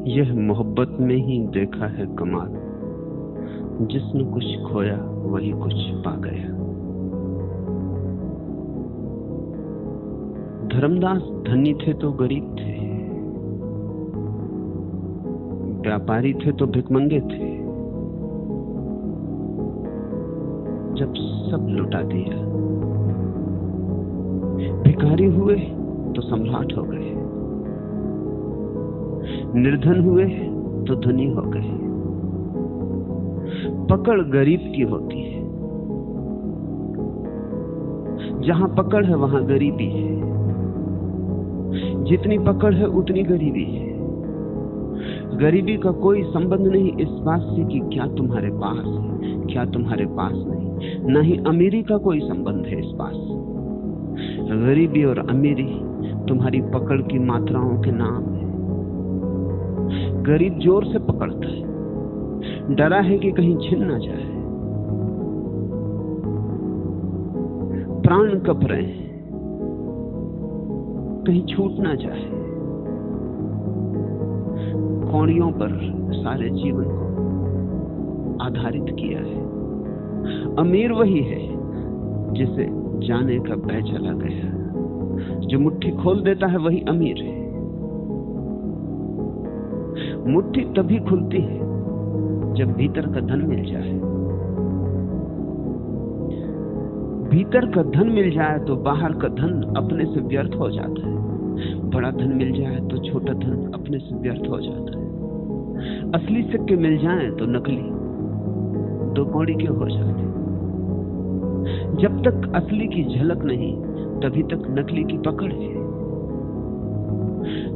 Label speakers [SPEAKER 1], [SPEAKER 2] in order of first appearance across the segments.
[SPEAKER 1] यह मोहब्बत में ही देखा है कमाल, जिसने कुछ खोया वही कुछ पा गया। धर्मदास धनी थे तो गरीब थे, व्यापारी थे तो भिखमंगे थे। जब सब लुटा दिया, भिखारी हुए तो सम्राट हो गए, निर्धन हुए तो धनी हो गए। पकड़ गरीब की होती है, जहां पकड़ है वहां गरीबी है, जितनी पकड़ है उतनी गरीबी है। गरीबी का कोई संबंध नहीं इस बात से कि क्या तुम्हारे पास है, क्या तुम्हारे पास नहीं, न ही अमीरी का कोई संबंध है इस बात से। गरीबी और अमीरी तुम्हारी पकड़ की मात्राओं के नाम है। गरीब जोर से पकड़ता है, डरा है कि कहीं छिन ना जाए, प्राण कप रहे हैं कहीं छूट ना जाए। कौड़ियों पर सारे जीवन को आधारित किया है। अमीर वही है जिसे जाने का भय चला गया, जो मुट्ठी खोल देता है वही अमीर है। मुट्ठी तभी खुलती है जब भीतर का धन मिल जाए। भीतर का धन मिल जाए तो बाहर का धन अपने से व्यर्थ हो जाता है। बड़ा धन मिल जाए तो छोटा धन अपने से व्यर्थ हो जाता है। असली सिक्के मिल जाएं तो नकली दो कौड़ी के हो जाते। जब तक असली की झलक नहीं तभी तक नकली की पकड़ है।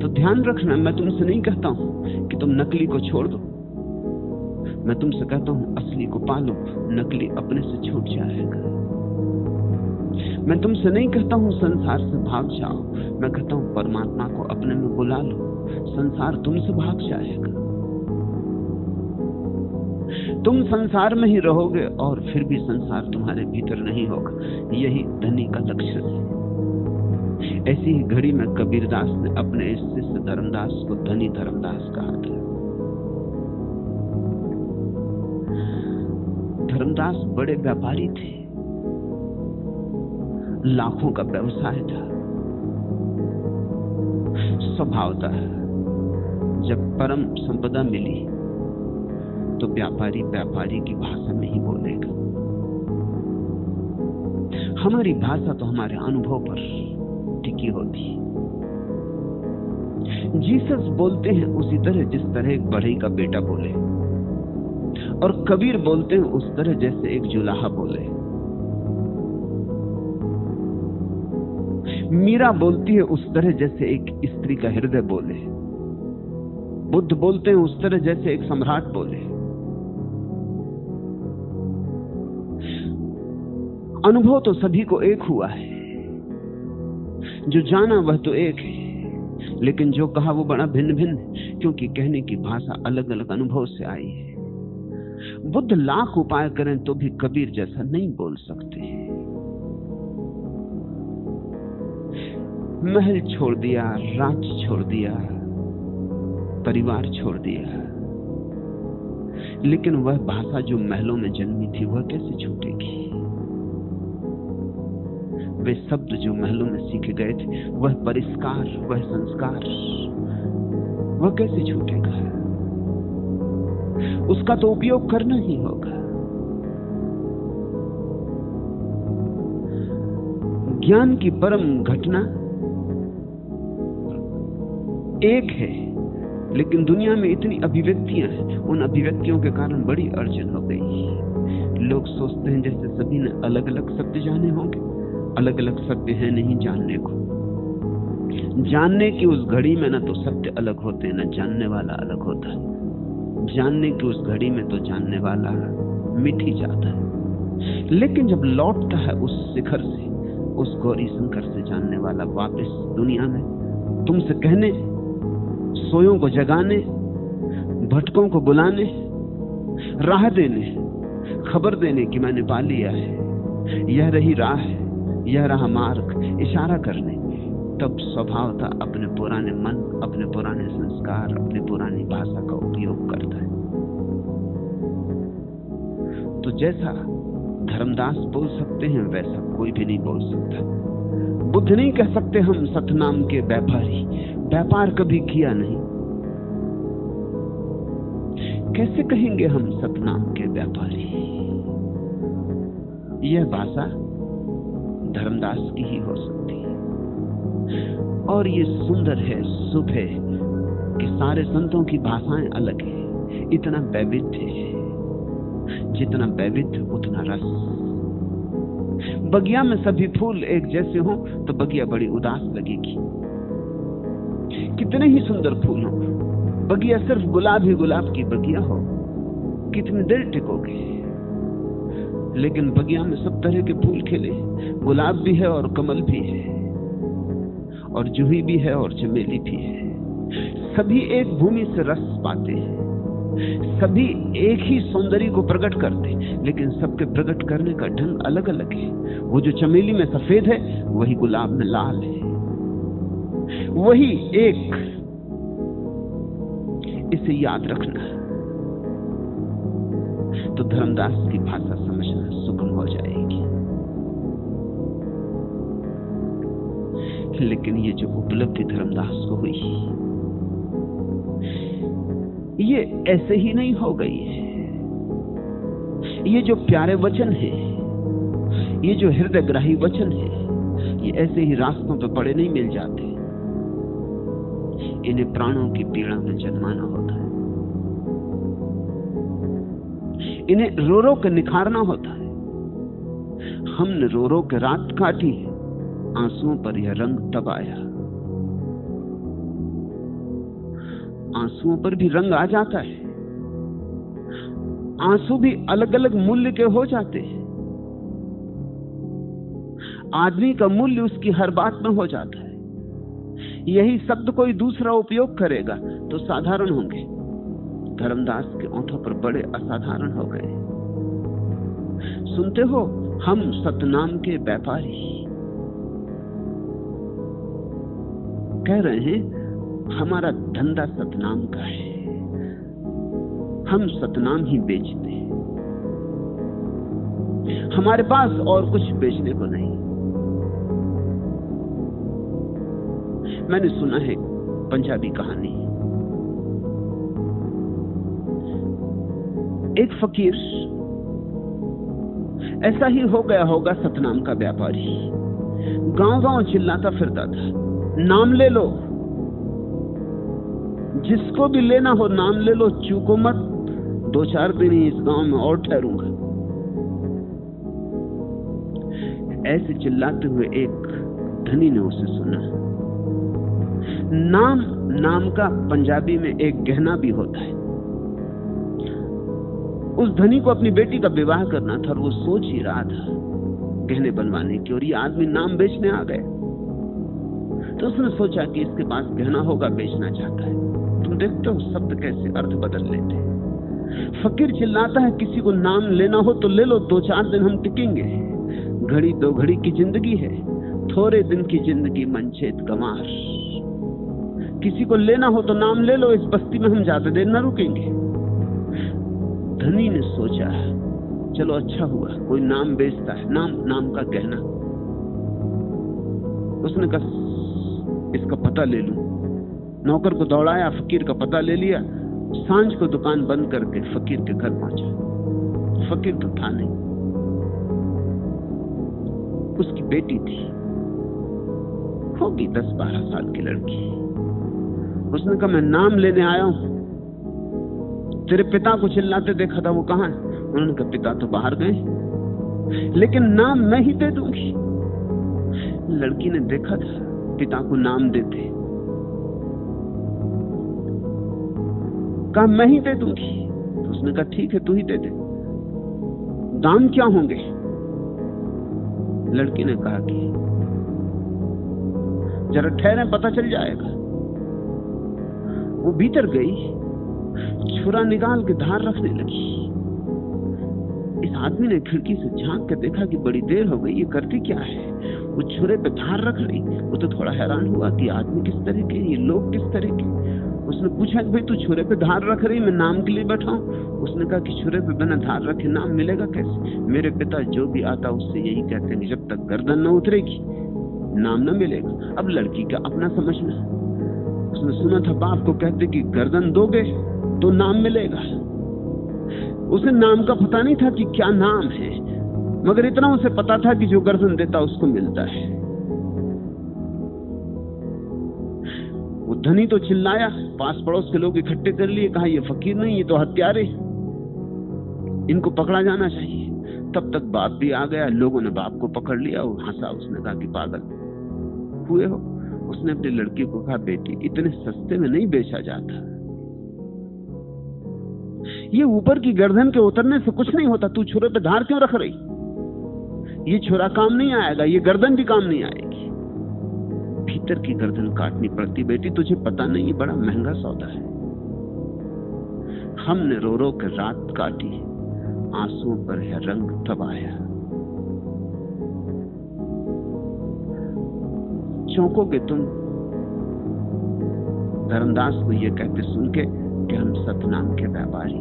[SPEAKER 1] तो ध्यान रखना, मैं तुमसे नहीं कहता हूं कि तुम नकली को छोड़ दो, मैं तुमसे कहता हूं असली को पालो, नकली अपने से छूट जाएगा। मैं तुमसे नहीं कहता हूं संसार से भाग जाओ, मैं कहता हूं परमात्मा को अपने में बुला लो, संसार तुमसे भाग जाएगा। तुम संसार में ही रहोगे और फिर भी संसार तुम्हारे भीतर नहीं होगा। यही धनी का लक्षण है। ऐसी ही घड़ी में कबीरदास ने अपने इस शिष्य धर्मदास को धनी धर्मदास कहा था। धर्मदास बड़े व्यापारी थे, लाखों का व्यवसाय था। स्वभावतः जब परम संपदा मिली तो व्यापारी व्यापारी की भाषा में ही बोलेगा। हमारी भाषा तो हमारे अनुभव पर टिकी होती है। जीसस बोलते हैं उसी तरह जिस तरह एक बढ़ई का बेटा बोले, और कबीर बोलते हैं उस तरह जैसे एक जुलाहा बोले। मीरा बोलती है उस तरह जैसे एक स्त्री का हृदय बोले। बुद्ध बोलते हैं उस तरह जैसे एक सम्राट बोले। अनुभव तो सभी को एक हुआ है, जो जाना वह तो एक है, लेकिन जो कहा वो बड़ा भिन्न भिन्न है, क्योंकि कहने की भाषा अलग अलग अनुभव से आई है। बुद्ध लाख उपाय करें तो भी कबीर जैसा नहीं बोल सकते। महल छोड़ दिया, राज्य छोड़ दिया, परिवार छोड़ दिया, लेकिन वह भाषा जो महलों में जन्मी थी वह कैसे छूटेगी? वे शब्द जो महलों में सीखे गए थे, वह परिष्कार, वह संस्कार, वह कैसे छूटेगा? उसका तो उपयोग करना ही होगा। ज्ञान की परम घटना एक है, लेकिन दुनिया में इतनी अभिव्यक्तियां हैं, उन अभिव्यक्तियों के कारण बड़ी अड़चन हो गई। लोग सोचते हैं जैसे सभी ने अलग अलग शब्द जाने होंगे। अलग अलग सत्य है नहीं जानने को। जानने की उस घड़ी में ना तो सत्य अलग होते हैं, ना जानने वाला अलग होता है। जानने की उस घड़ी में तो जानने वाला मिट ही जाता है, लेकिन जब लौटता है उस शिखर से, उस गौरी शंकर से जानने वाला वापस दुनिया में तुमसे कहने, सोयों को जगाने, भटकों को बुलाने, राह देने, खबर देने कि मैंने पा लिया है, यह रही राह है, यह रहा मार्ग, इशारा करने, तब स्वभाव था अपने पुराने मन, अपने पुराने संस्कार, अपनी पुरानी भाषा का उपयोग करता है। तो जैसा धर्मदास बोल सकते हैं वैसा कोई भी नहीं बोल सकता। बुद्ध नहीं कह सकते हम सतनाम के व्यापारी, व्यापार कभी किया नहीं। कैसे कहेंगे हम सतनाम के व्यापारी? यह भाषा धर्मदास की ही हो सकती है। और ये सुंदर है, शुभ है कि सारे संतों की भाषाएं अलग है। इतना वैविध्य है, जितना वैविध्य उतना रस। बगिया में सभी फूल एक जैसे हों तो बगिया बड़ी उदास लगेगी। कितने ही सुंदर फूल हो, बगिया सिर्फ गुलाब ही गुलाब की बगिया हो, कितनी देर टिकोगे? लेकिन बगिया में सब तरह के फूल खिले, गुलाब भी है और कमल भी है, और जूही भी है और चमेली भी है। सभी एक भूमि से रस पाते हैं, सभी एक ही सौंदर्य को प्रकट करते, लेकिन सबके प्रकट करने का ढंग अलग अलग है। वो जो चमेली में सफेद है वही गुलाब में लाल है, वही एक। इसे याद रखना तो धर्मदास की भाषा समझना सुगम हो जाएगी। लेकिन ये जो उपलब्धि धर्मदास को हुई, ये ऐसे ही नहीं हो गई है। ये जो प्यारे वचन है, ये जो हृदयग्राही वचन है, ये ऐसे ही रास्तों पे पड़े नहीं मिल जाते। इन्हें प्राणों की पीड़ा में जन्माना होता है, इन्हें रो रो के निखारना होता है। हमने रो रो के रात काटी, आंसुओं पर यह रंग तब आया। आंसुओं पर भी रंग आ जाता है। आंसू भी अलग अलग मूल्य के हो जाते हैं। आदमी का मूल्य उसकी हर बात में हो जाता है। यही शब्द कोई दूसरा उपयोग करेगा तो साधारण होंगे, धर्मदास के ओंठों पर बड़े असाधारण हो गए। सुनते हो, हम सतनाम के व्यापारी कह रहे हैं, हमारा धंधा सतनाम का है, हम सतनाम ही बेचते हैं, हमारे पास और कुछ बेचने को नहीं। मैंने सुना है पंजाबी कहानी, एक फकीर ऐसा ही हो गया होगा, सतनाम का व्यापारी, गांव गांव चिल्लाता फिरता था, नाम ले लो, जिसको भी लेना हो नाम ले लो, चूको मत, 2-4 दिन ही इस गांव में और ठहरूंगा। ऐसे चिल्लाते हुए एक धनी ने उसे सुना। नाम का पंजाबी में एक गहना भी होता है। उस धनी को अपनी बेटी का विवाह करना था और वो सोच ही रहा था गहने बनवाने की, और ये आदमी नाम बेचने आ गए। तो उसने सोचा कि इसके पास गहना होगा, बेचना चाहता है। तुम देखते हो शब्द कैसे अर्थ बदल लेते हैं। फकीर चिल्लाता है, किसी को नाम लेना हो तो ले लो, 2-4 दिन हम टिकेंगे, घड़ी 2 घड़ी की जिंदगी है, थोड़े दिन की जिंदगी मनचेत गंवार। किसी को लेना हो तो नाम ले लो, इस बस्ती में हम ज्यादा देर न रुकेंगे। धनी ने सोचा, चलो अच्छा हुआ कोई नाम बेचता है, नाम का गहना। उसने कहा इसका पता ले लूं। नौकर को दौड़ाया, फकीर का पता ले लिया। सांझ को दुकान बंद करके फकीर के घर पहुंचा। फकीर तो था नहीं, उसकी बेटी थी, होगी 10-12 साल की लड़की। उसने कहा मैं नाम लेने आया हूं, तेरे पिता को चिल्लाते देखा था, वो कहां है? उन्होंने कहा पिता तो बाहर गए, लेकिन नाम मैं ही दे दूंगी। लड़की ने देखा था पिता को नाम देते, कहा मैं ही दे दूंगी। तो उसने कहा ठीक है तू ही दे दे, दाम क्या होंगे? लड़की ने कहा कि जरा ठहरे पता चल जाएगा। वो भीतर गई, छुरा निकाल के धार रखने लगी। इस आदमी ने खिड़की से झांक के देखा कि बड़ी देर हो गई, ये करती क्या है? वो छुरे पे धार रख रही। वो तो थोड़ा हैरान हुआ कि आदमी किस तरह के, ये लोग किस तरह के। उसने पूछा कि भाई तू छुरे पे धार रख रही, मैं नाम के लिए बैठा हूँ। उसने कहा कि छुरे पे बिना धार रखे नाम मिलेगा कैसे? मेरे पिता जो भी आता उससे यही कहते हैं कि जब तक गर्दन न उतरेगी नाम न मिलेगा। अब लड़की का अपना समझना, उसने सुना था बाप को कहते कि गर्दन दोगे तो नाम मिलेगा। उसे नाम का पता नहीं था कि क्या नाम है, मगर इतना उसे पता था कि जो गर्दन देता उसको मिलता है। वो धनी तो चिल्लाया, पास पड़ोस के लोग इकट्ठे कर लिए, कहा ये फकीर नहीं, ये तो हत्यारे, इनको पकड़ा जाना चाहिए। तब तक बाप भी आ गया, लोगों ने बाप को पकड़ लिया और हंसा। उसने कहा कि पागल हुए हो। उसने अपनी लड़की को कहा बेटी इतने सस्ते में नहीं बेचा जाता, ये ऊपर की गर्दन के उतरने से कुछ नहीं होता। तू छुरे पे धार क्यों रख रही? ये छुरा काम नहीं आएगा, ये गर्दन भी काम नहीं आएगी, भीतर की गर्दन काटनी पड़ती। बेटी तुझे पता नहीं, बड़ा महंगा सौदा है। हमने रो रो कर रात काटी, आंसुओं पर है रंग तब आया। चौंकोगे तुम धर्मदास को ये कहते सुन के कि हम सतनाम के व्यापारी,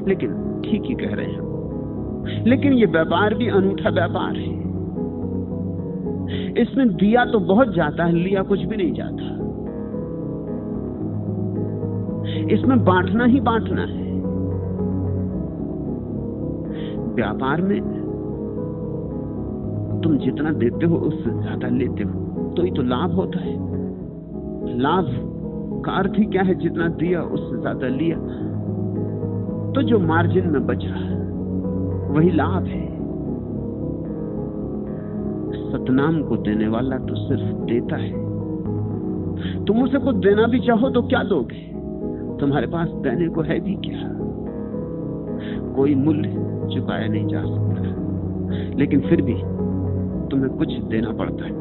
[SPEAKER 1] लेकिन ठीक ही कह रहे हैं। लेकिन ये व्यापार भी अनूठा व्यापार है। इसमें दिया तो बहुत जाता है, लिया कुछ भी नहीं जाता। इसमें बांटना ही बांटना है। व्यापार में तुम जितना देते हो उससे ज्यादा लेते हो, तो ही तो लाभ होता है। लाभ का अर्थ ही क्या है? जितना दिया उससे ज्यादा लिया, तो जो मार्जिन में बचा वही लाभ है। सतनाम को देने वाला तो सिर्फ देता है। तुम उसे कुछ देना भी चाहो तो क्या दोगे? तुम्हारे पास देने को है भी क्या? कोई मूल्य चुकाया नहीं जा सकता, लेकिन फिर भी तुम्हें कुछ देना पड़ता है।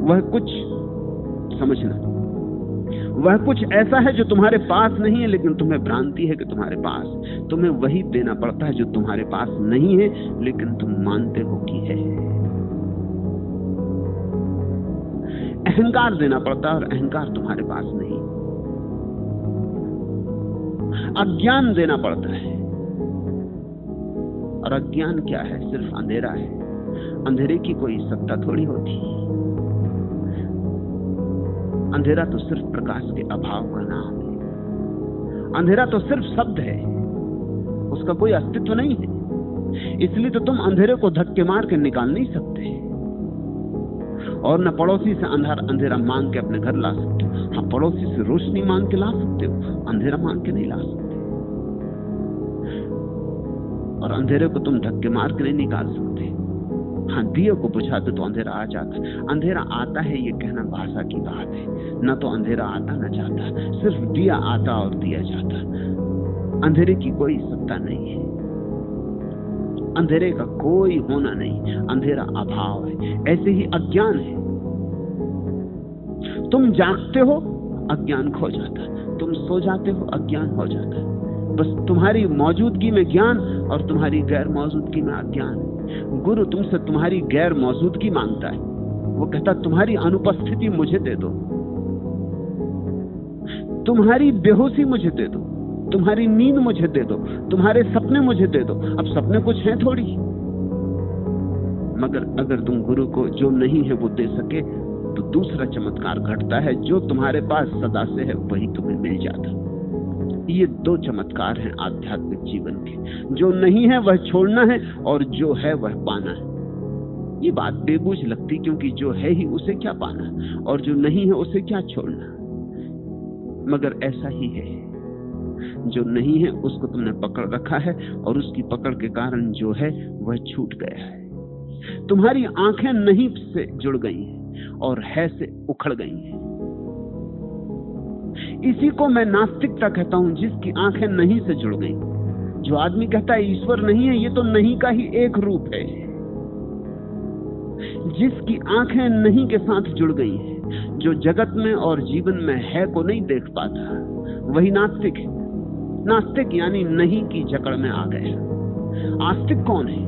[SPEAKER 1] वह कुछ समझना, वह कुछ ऐसा है जो तुम्हारे पास नहीं है, लेकिन तुम्हें भ्रांति है कि तुम्हारे पास। तुम्हें वही देना पड़ता है जो तुम्हारे पास नहीं है, लेकिन तुम मानते हो कि है। अहंकार देना पड़ता है और अहंकार तुम्हारे पास नहीं। अज्ञान देना पड़ता है, और अज्ञान क्या है? सिर्फ अंधेरा है। अंधेरे की कोई सत्ता थोड़ी होती। अंधेरा तो सिर्फ प्रकाश के अभाव का नाम है। अंधेरा तो सिर्फ शब्द है, उसका कोई अस्तित्व नहीं है। इसलिए तो तुम अंधेरे को धक्के मार के निकाल नहीं सकते, और न पड़ोसी से अंधेरा मांग के अपने घर ला सकते हो। हाँ, पड़ोसी से रोशनी मांग के ला सकते हो, अंधेरा मांग के नहीं ला सकते। और अंधेरे को तुम धक्के मार के नहीं निकाल सकते। हाँ, दिए को बुझा दो तो अंधेरा आ जाता है। अंधेरा आता है ये कहना भाषा की बात है, न तो अंधेरा आता न जाता, सिर्फ दिया आता और दिया जाता। अंधेरे की कोई सत्ता नहीं है, अंधेरे का कोई होना नहीं, अंधेरा अभाव है। ऐसे ही अज्ञान है। तुम जागते हो, अज्ञान खो जाता, तुम सो जाते हो, अज्ञान हो जाता। बस तुम्हारी मौजूदगी में ज्ञान और तुम्हारी गैर मौजूदगी में अज्ञान। गुरु तुमसे तुम्हारी गैर मौजूदगी मांगता है। वो कहता तुम्हारी अनुपस्थिति मुझे दे दो, तुम्हारी बेहोशी मुझे दे दो, तुम्हारी नींद मुझे दे दो, तुम्हारे सपने मुझे दे दो। अब सपने कुछ हैं थोड़ी, मगर अगर तुम गुरु को जो नहीं है वो दे सके तो दूसरा चमत्कार घटता है। जो तुम्हारे पास सदा से है वही तुम्हें मिल जाता। ये दो चमत्कार हैं आध्यात्मिक जीवन के। जो नहीं है वह छोड़ना है, और जो है वह पाना है। ये बात बेबूझ लगती, क्योंकि जो है ही उसे क्या पाना, और जो नहीं है उसे क्या छोड़ना। मगर ऐसा ही है, जो नहीं है उसको तुमने पकड़ रखा है, और उसकी पकड़ के कारण जो है वह छूट गया है। तुम्हारी आंखें नहीं से जुड़ गई हैं और है से उखड़ गई हैं। इसी को मैं नास्तिकता कहता हूं, जिसकी आंखें नहीं से जुड़ गई। जो आदमी कहता है ईश्वर नहीं है, ये तो नहीं का ही एक रूप है। जिसकी आंखें नहीं के साथ जुड़ गई हैं, जो जगत में और जीवन में है को नहीं देख पाता, वही नास्तिक है। नास्तिक यानी नहीं की जकड़ में आ गया। आस्तिक कौन है?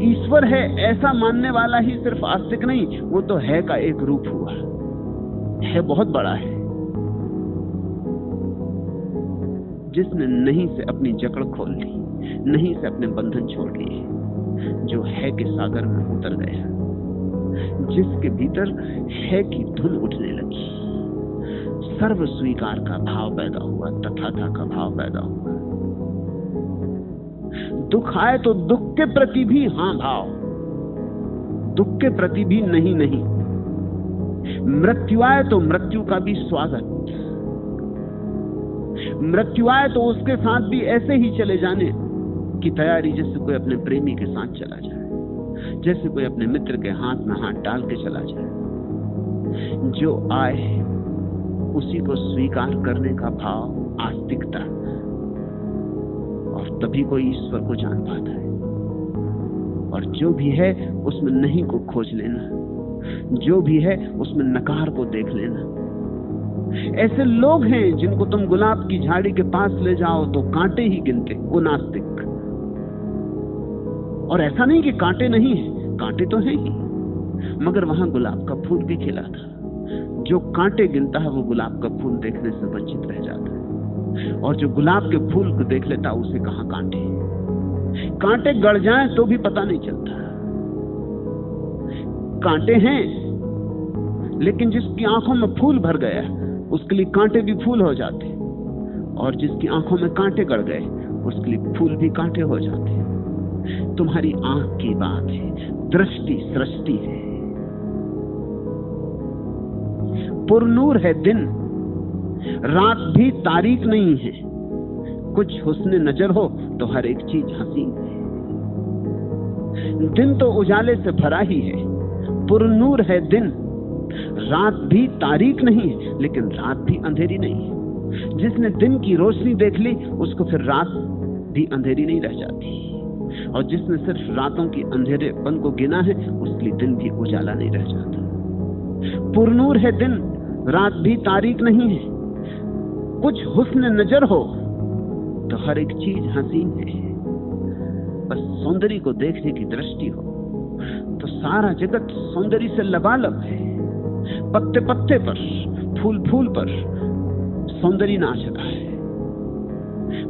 [SPEAKER 1] ईश्वर है ऐसा मानने वाला ही सिर्फ आस्तिक नहीं, वो तो है का एक रूप हुआ। है बहुत बड़ा है। जिसने नहीं से अपनी जकड़ खोल ली, नहीं से अपने बंधन छोड़ लिए, जो है के सागर में उतर गया, जिसके भीतर है की धुन उठने लगी, सर्व स्वीकार का भाव पैदा हुआ, तथाता का भाव पैदा हुआ। दुख आए तो दुख के प्रति भी हां भाव, दुख के प्रति भी नहीं नहीं। मृत्यु आए तो मृत्यु का भी स्वागत, मृत्यु आए तो उसके साथ भी ऐसे ही चले जाने की तैयारी, जैसे कोई अपने प्रेमी के साथ चला जाए, जैसे कोई अपने मित्र के हाथ में हाथ डाल के चला जाए। जो आए उसी को स्वीकार करने का भाव आस्तिकता, और तभी कोई ईश्वर को जान पाता है। और जो भी है उसमें नहीं को खोज लेना, जो भी है उसमें नकार को देख लेना। ऐसे लोग हैं जिनको तुम गुलाब की झाड़ी के पास ले जाओ तो कांटे ही गिनते, वो नास्तिक। और ऐसा नहीं कि कांटे नहीं है, कांटे तो हैं ही, मगर वहां गुलाब का फूल भी खिला था। जो कांटे गिनता है वो गुलाब का फूल देखने से वंचित रह जाता है, और जो गुलाब के फूल को देख लेता है उसे कहां कांटे। कांटे गड़ जाएं तो भी पता नहीं चलता। कांटे हैं, लेकिन जिसकी आंखों में फूल भर गया उसके लिए कांटे भी फूल हो जाते, और जिसकी आंखों में कांटे गड़ गए उसके लिए फूल भी कांटे हो जाते। तुम्हारी आंख की बात है, दृष्टि सृष्टि है। पुरनूर है दिन, रात भी तारीख नहीं है। कुछ हुस्न नजर हो तो हर एक चीज हसीन है। दिन तो उजाले से भरा ही है, पुरनूर है दिन। रात भी तारीख नहीं है, लेकिन रात भी अंधेरी नहीं है। जिसने दिन की रोशनी देख ली उसको फिर रात भी अंधेरी नहीं रह जाती, और जिसने सिर्फ रातों की अंधेरेपन को गिना है उसके लिए दिन भी उजाला नहीं रह जाता। पुरनूर है दिन, रात भी तारीख नहीं है। कुछ हुस्न नजर हो तो हर एक चीज हसीन है। बस सौंदर्य को देखने की दृष्टि हो तो सारा जगत सौंदर्य से लबालब है। पत्ते पत्ते पर, फूल फूल पर सौंदर्य नाच रहा है।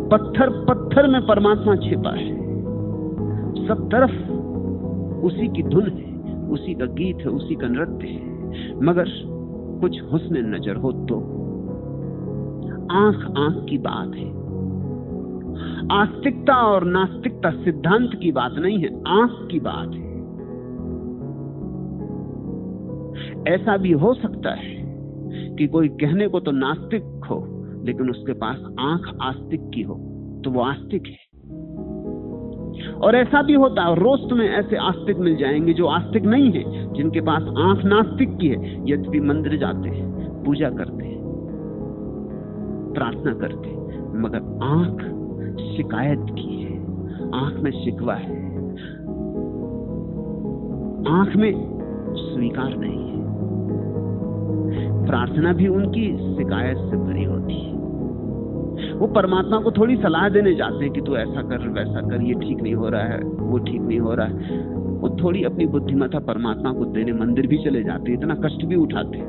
[SPEAKER 1] पत्थर पत्थर में परमात्मा छिपा है। सब तरफ उसी की धुन है, उसी का गीत है, उसी का नृत्य है। मगर कुछ हुस्न नजर हो तो आंख आंख की बात है। आस्तिकता और नास्तिकता सिद्धांत की बात नहीं है, आंख की बात है। ऐसा भी हो सकता है कि कोई कहने को तो नास्तिक हो, लेकिन उसके पास आंख आस्तिक की हो, तो वो आस्तिक है। और ऐसा भी होता है, रोज तुम्हें ऐसे आस्तिक मिल जाएंगे जो आस्तिक नहीं है, जिनके पास आंख नास्तिक की है, यद्यपि मंदिर जाते हैं, पूजा करते हैं, प्रार्थना करते हैं, मगर आंख शिकायत की है, आंख में शिकवा है, आंख में स्वीकार नहीं है। प्रार्थना भी उनकी शिकायत से भरी होती है। वो परमात्मा को थोड़ी सलाह देने जाते हैं कि तू ऐसा कर वैसा कर, ये ठीक नहीं हो रहा है, वो ठीक नहीं हो रहा है। वो थोड़ी अपनी बुद्धिमत्ता परमात्मा को देने मंदिर भी चले जाते हैं, इतना कष्ट भी उठाते हैं,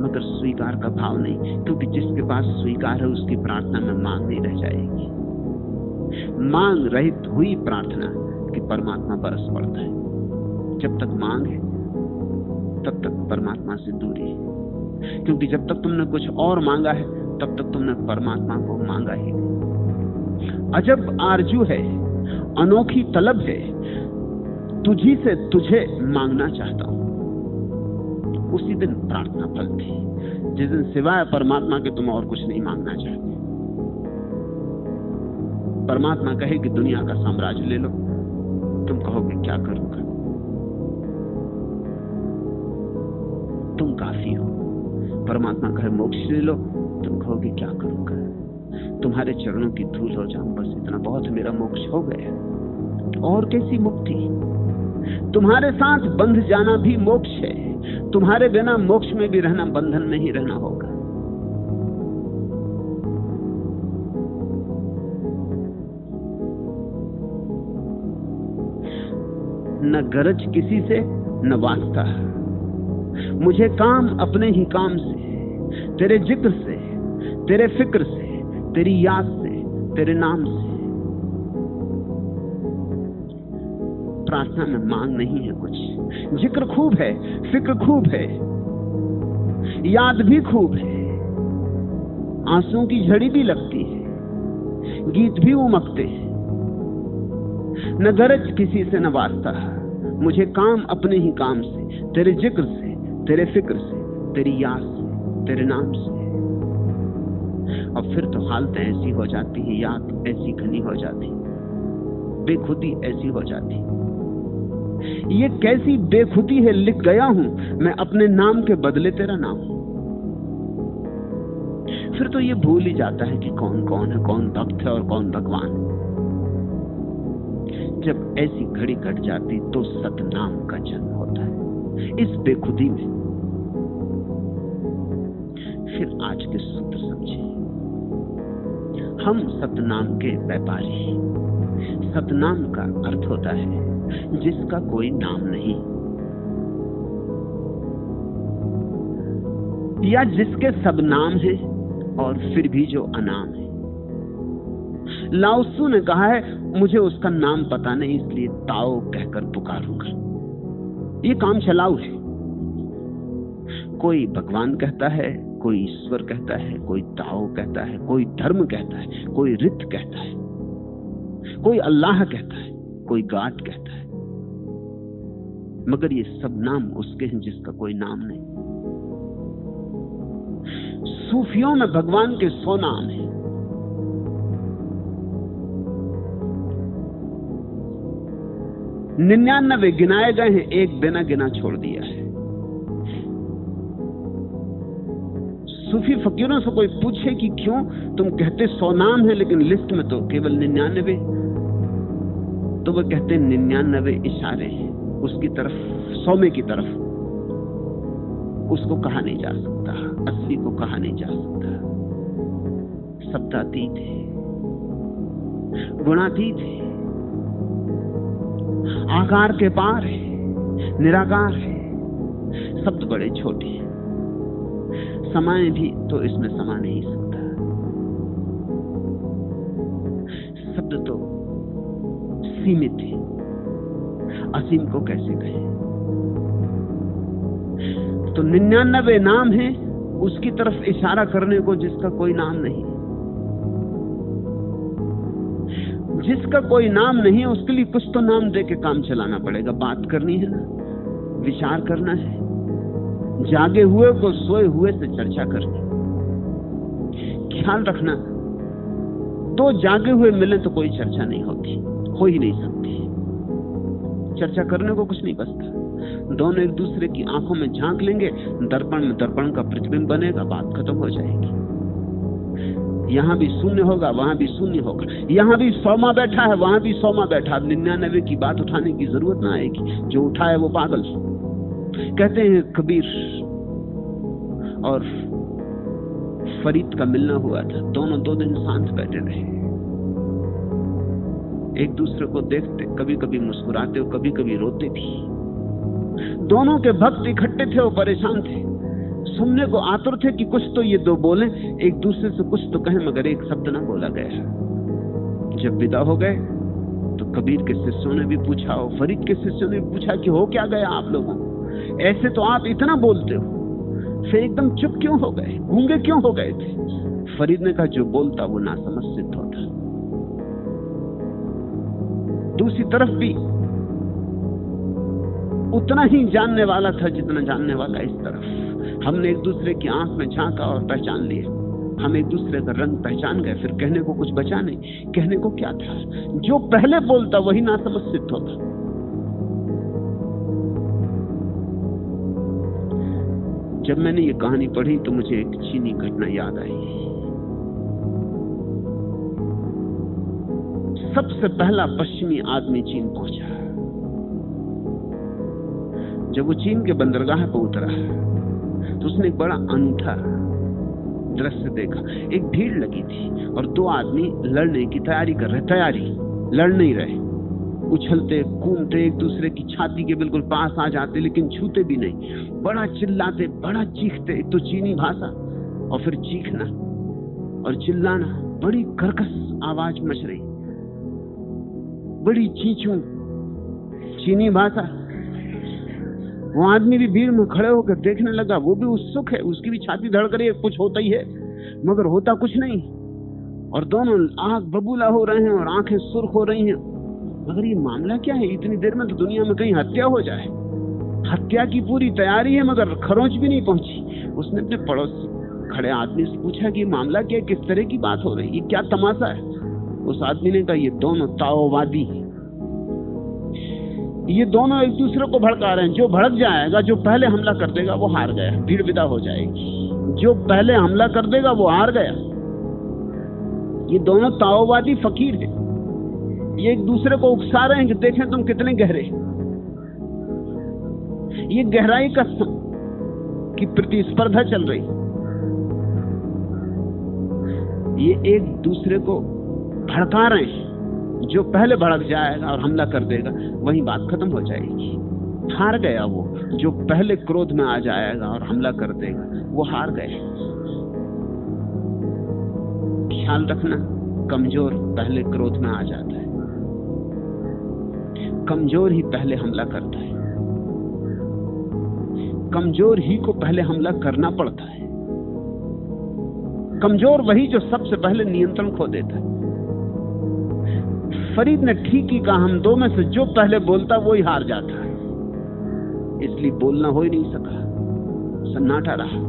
[SPEAKER 1] मगर स्वीकार का भाव नहीं। क्योंकि जिसके पास स्वीकार है उसकी प्रार्थना में मांग नहीं रह जाएगी। मांग रहित हुई प्रार्थना कि परमात्मा बरस पड़ता है। जब तक मांग है तब तक परमात्मा से दूरी है, क्योंकि जब तक तुमने कुछ और मांगा है तब तक तुमने परमात्मा को मांगा ही नहीं। अजब आरजू है, अनोखी तलब है, तुझी से तुझे मांगना चाहता हूं। उसी दिन प्रार्थना फलती, जिस दिन सिवाय परमात्मा के तुम और कुछ नहीं मांगना चाहते। परमात्मा कहे कि दुनिया का साम्राज्य ले लो, तुम कहोगे क्या करूंगा, तुम काफी हो। परमात्मा कहे मोक्ष ले लो, तुम कहोगे क्या करूंगा, तुम्हारे चरणों की धूल हो जाऊं, बस इतना बहुत, मेरा मोक्ष हो गया। और कैसी मुक्ति, तुम्हारे साथ बंध जाना भी मोक्ष है। तुम्हारे बिना मोक्ष में भी रहना बंधन में ही रहना होगा। न गरज किसी से न वास्ता, मुझे काम अपने ही काम से, तेरे जिक्र से, तेरे फिक्र से, तेरी याद से, तेरे नाम से। प्रार्थना में मांग नहीं है कुछ, जिक्र खूब है, फिक्र खूब है, याद भी खूब है, आंसुओं की झड़ी भी लगती है, गीत भी उमकते हैं। न गरज किसी से न वास्ता, मुझे काम अपने ही काम से, तेरे जिक्र से, तेरे फिक्र से, तेरी याद से, तेरे नाम से। और फिर तो हालतें ऐसी हो जाती है, याद ऐसी घनी हो जाती, बेखुदी ऐसी हो जाती। ये कैसी बेखुदी है, लिख गया हूं मैं अपने नाम के बदले तेरा नाम। फिर तो ये भूल ही जाता है कि कौन कौन है, कौन भक्त है और कौन भगवान। जब ऐसी घड़ी कट जाती तो सतनाम का जन्म होता है इस बेखुदी में। फिर आज के सूत्र समझे, हम सतनाम के व्यापारी। सतनाम का अर्थ होता है जिसका कोई नाम नहीं, या जिसके सब नाम है और फिर भी जो अनाम है। लाओत्सु ने कहा है, मुझे उसका नाम पता नहीं इसलिए ताओ कहकर पुकारूंगा। ये काम चलाऊ है। कोई भगवान कहता है, कोई ईश्वर कहता है, कोई ताओ कहता है, कोई धर्म कहता है, कोई रित कहता है, कोई अल्लाह कहता है, कोई गाट कहता है, मगर ये सब नाम उसके हैं जिसका कोई नाम नहीं। सूफियों में भगवान के 100 नाम हैं। निन्यानवे गिनाए गए हैं, एक बिना गिना छोड़ दिया है। सूफी फकीरों से कोई पूछे कि क्यों तुम कहते 100 नाम है लेकिन लिस्ट में तो केवल 99, तो वो कहते 99 इशारे हैं उसकी तरफ, 100वें की तरफ। उसको कहा नहीं जा सकता, असली को कहा नहीं जा सकता। शब्दातीत है, गुणातीत है, आकार के पार है, निराकार है। शब्द बड़े छोटे हैं, समय भी तो इसमें समा नहीं सकता। शब्द तो सीमित है, असीम को कैसे कहें। तो 99 नाम है उसकी तरफ इशारा करने को जिसका कोई नाम नहीं। जिसका कोई नाम नहीं है उसके लिए कुछ तो नाम दे के काम चलाना पड़ेगा। बात करनी है ना, विचार करना है, जागे हुए को सोए हुए से चर्चा करनी। ख्याल रखना, 2 जागे हुए मिले तो कोई चर्चा नहीं होती, हो ही नहीं सकती। चर्चा करने को कुछ नहीं बचता। दोनों एक दूसरे की आंखों में झांक लेंगे, दर्पण में दर्पण का प्रतिबिंब बनेगा, बात खत्म हो जाएगी। यहां भी शून्य होगा, वहां भी शून्य होगा। यहां भी 100वां बैठा है, वहां भी 100वां बैठा। 99 की बात उठाने की जरूरत ना आएगी। जो उठाए वो पागल। कहते हैं कबीर और फरीद का मिलना हुआ था, दोनों 2 दिन शांत बैठे रहे, एक दूसरे को देखते, कभी कभी मुस्कुराते और कभी कभी रोते भी। दोनों के भक्त इकट्ठे थे और परेशान थे, सुनने को आतुर थे कि कुछ तो ये 2 बोले, एक दूसरे से कुछ तो कहें, मगर एक शब्द ना बोला गया। जब विदा हो गए तो कबीर के शिष्यों ने भी पूछा और फरीद के शिष्यों ने भी पूछा कि हो क्या गया आप लोगों, ऐसे तो आप इतना बोलते हो, फिर एकदम चुप क्यों हो गए, गूंगे क्यों हो गए थे? फरीद ने कहा, जो बोलता वो नासमझ सिद्ध होता। दूसरी तरफ भी उतना ही जानने वाला था जितना जानने वाला इस तरफ। हमने एक दूसरे की आंख में झांका और पहचान लिया, हम एक दूसरे का रंग पहचान गए, फिर कहने को कुछ बचा नहीं। कहने को क्या था? जो पहले बोलता वही नासमझ सिद्ध होता। जब मैंने ये कहानी पढ़ी तो मुझे एक चीनी घटना याद आई। सबसे पहला पश्चिमी आदमी चीन पहुंचा। जब वो चीन के बंदरगाह पर उतरा तो उसने एक बड़ा अनूठा दृश्य देखा। एक भीड़ लगी थी और 2 आदमी लड़ने की तैयारी कर रहे, लड़ नहीं रहे, उछलते कूदते एक दूसरे की छाती के बिल्कुल पास आ जाते, लेकिन छूते भी नहीं। बड़ा चिल्लाते, बड़ा चीखते। एक तो चीनी भाषा और फिर चीखना और चिल्लाना, बड़ी कर्कश आवाज मच रही, बड़ी चींचू चीनी भाषा। वो आदमी भी भीड़ में खड़े होकर देखने लगा, वो भी उत्सुक है, उसकी भी छाती धड़क रही है, कुछ होता ही है, मगर होता कुछ नहीं। और दोनों आंख बबूला हो रहे हैं और आंखें सुर्ख हो रही हैं। मगर ये मामला क्या है? इतनी देर में तो दुनिया में कहीं हत्या हो जाए। हत्या की पूरी तैयारी है मगर खरोंच भी नहीं पहुंची। उसने अपने पड़ोस खड़े आदमी से पूछा कि मामला क्या, किस तरह की बात हो रही, ये क्या तमाशा है? उस आदमी ने कहा, ये दोनों ताओवादी, ये दोनों एक दूसरे को भड़का रहे हैं। जो भड़क जाएगा, जो पहले हमला कर देगा, वो हार गया, भीड़ विदा हो जाएगी। जो पहले हमला कर देगा वो हार गया। ये दोनों ताओवादी फकीर हैं, ये एक दूसरे को उकसा रहे हैं कि देखें तुम कितने गहरे। ये गहराई की प्रतिस्पर्धा चल रही। ये एक दूसरे को भड़का रहे हैं। जो पहले भड़क जाएगा और हमला कर देगा, वहीं बात खत्म हो जाएगी। हार गया वो जो पहले क्रोध में आ जाएगा और हमला कर देगा, वो हार गए। ख्याल रखना, कमजोर पहले क्रोध में आ जाता है, कमजोर ही पहले हमला करता है, कमजोर ही को पहले हमला करना पड़ता है। कमजोर वही जो सबसे पहले नियंत्रण खो देता है। फरीद ने ठीक ही कहा, हम दो में से जो पहले बोलता वो ही हार जाता है। इसलिए बोलना हो ही नहीं सका, सन्नाटा रहा।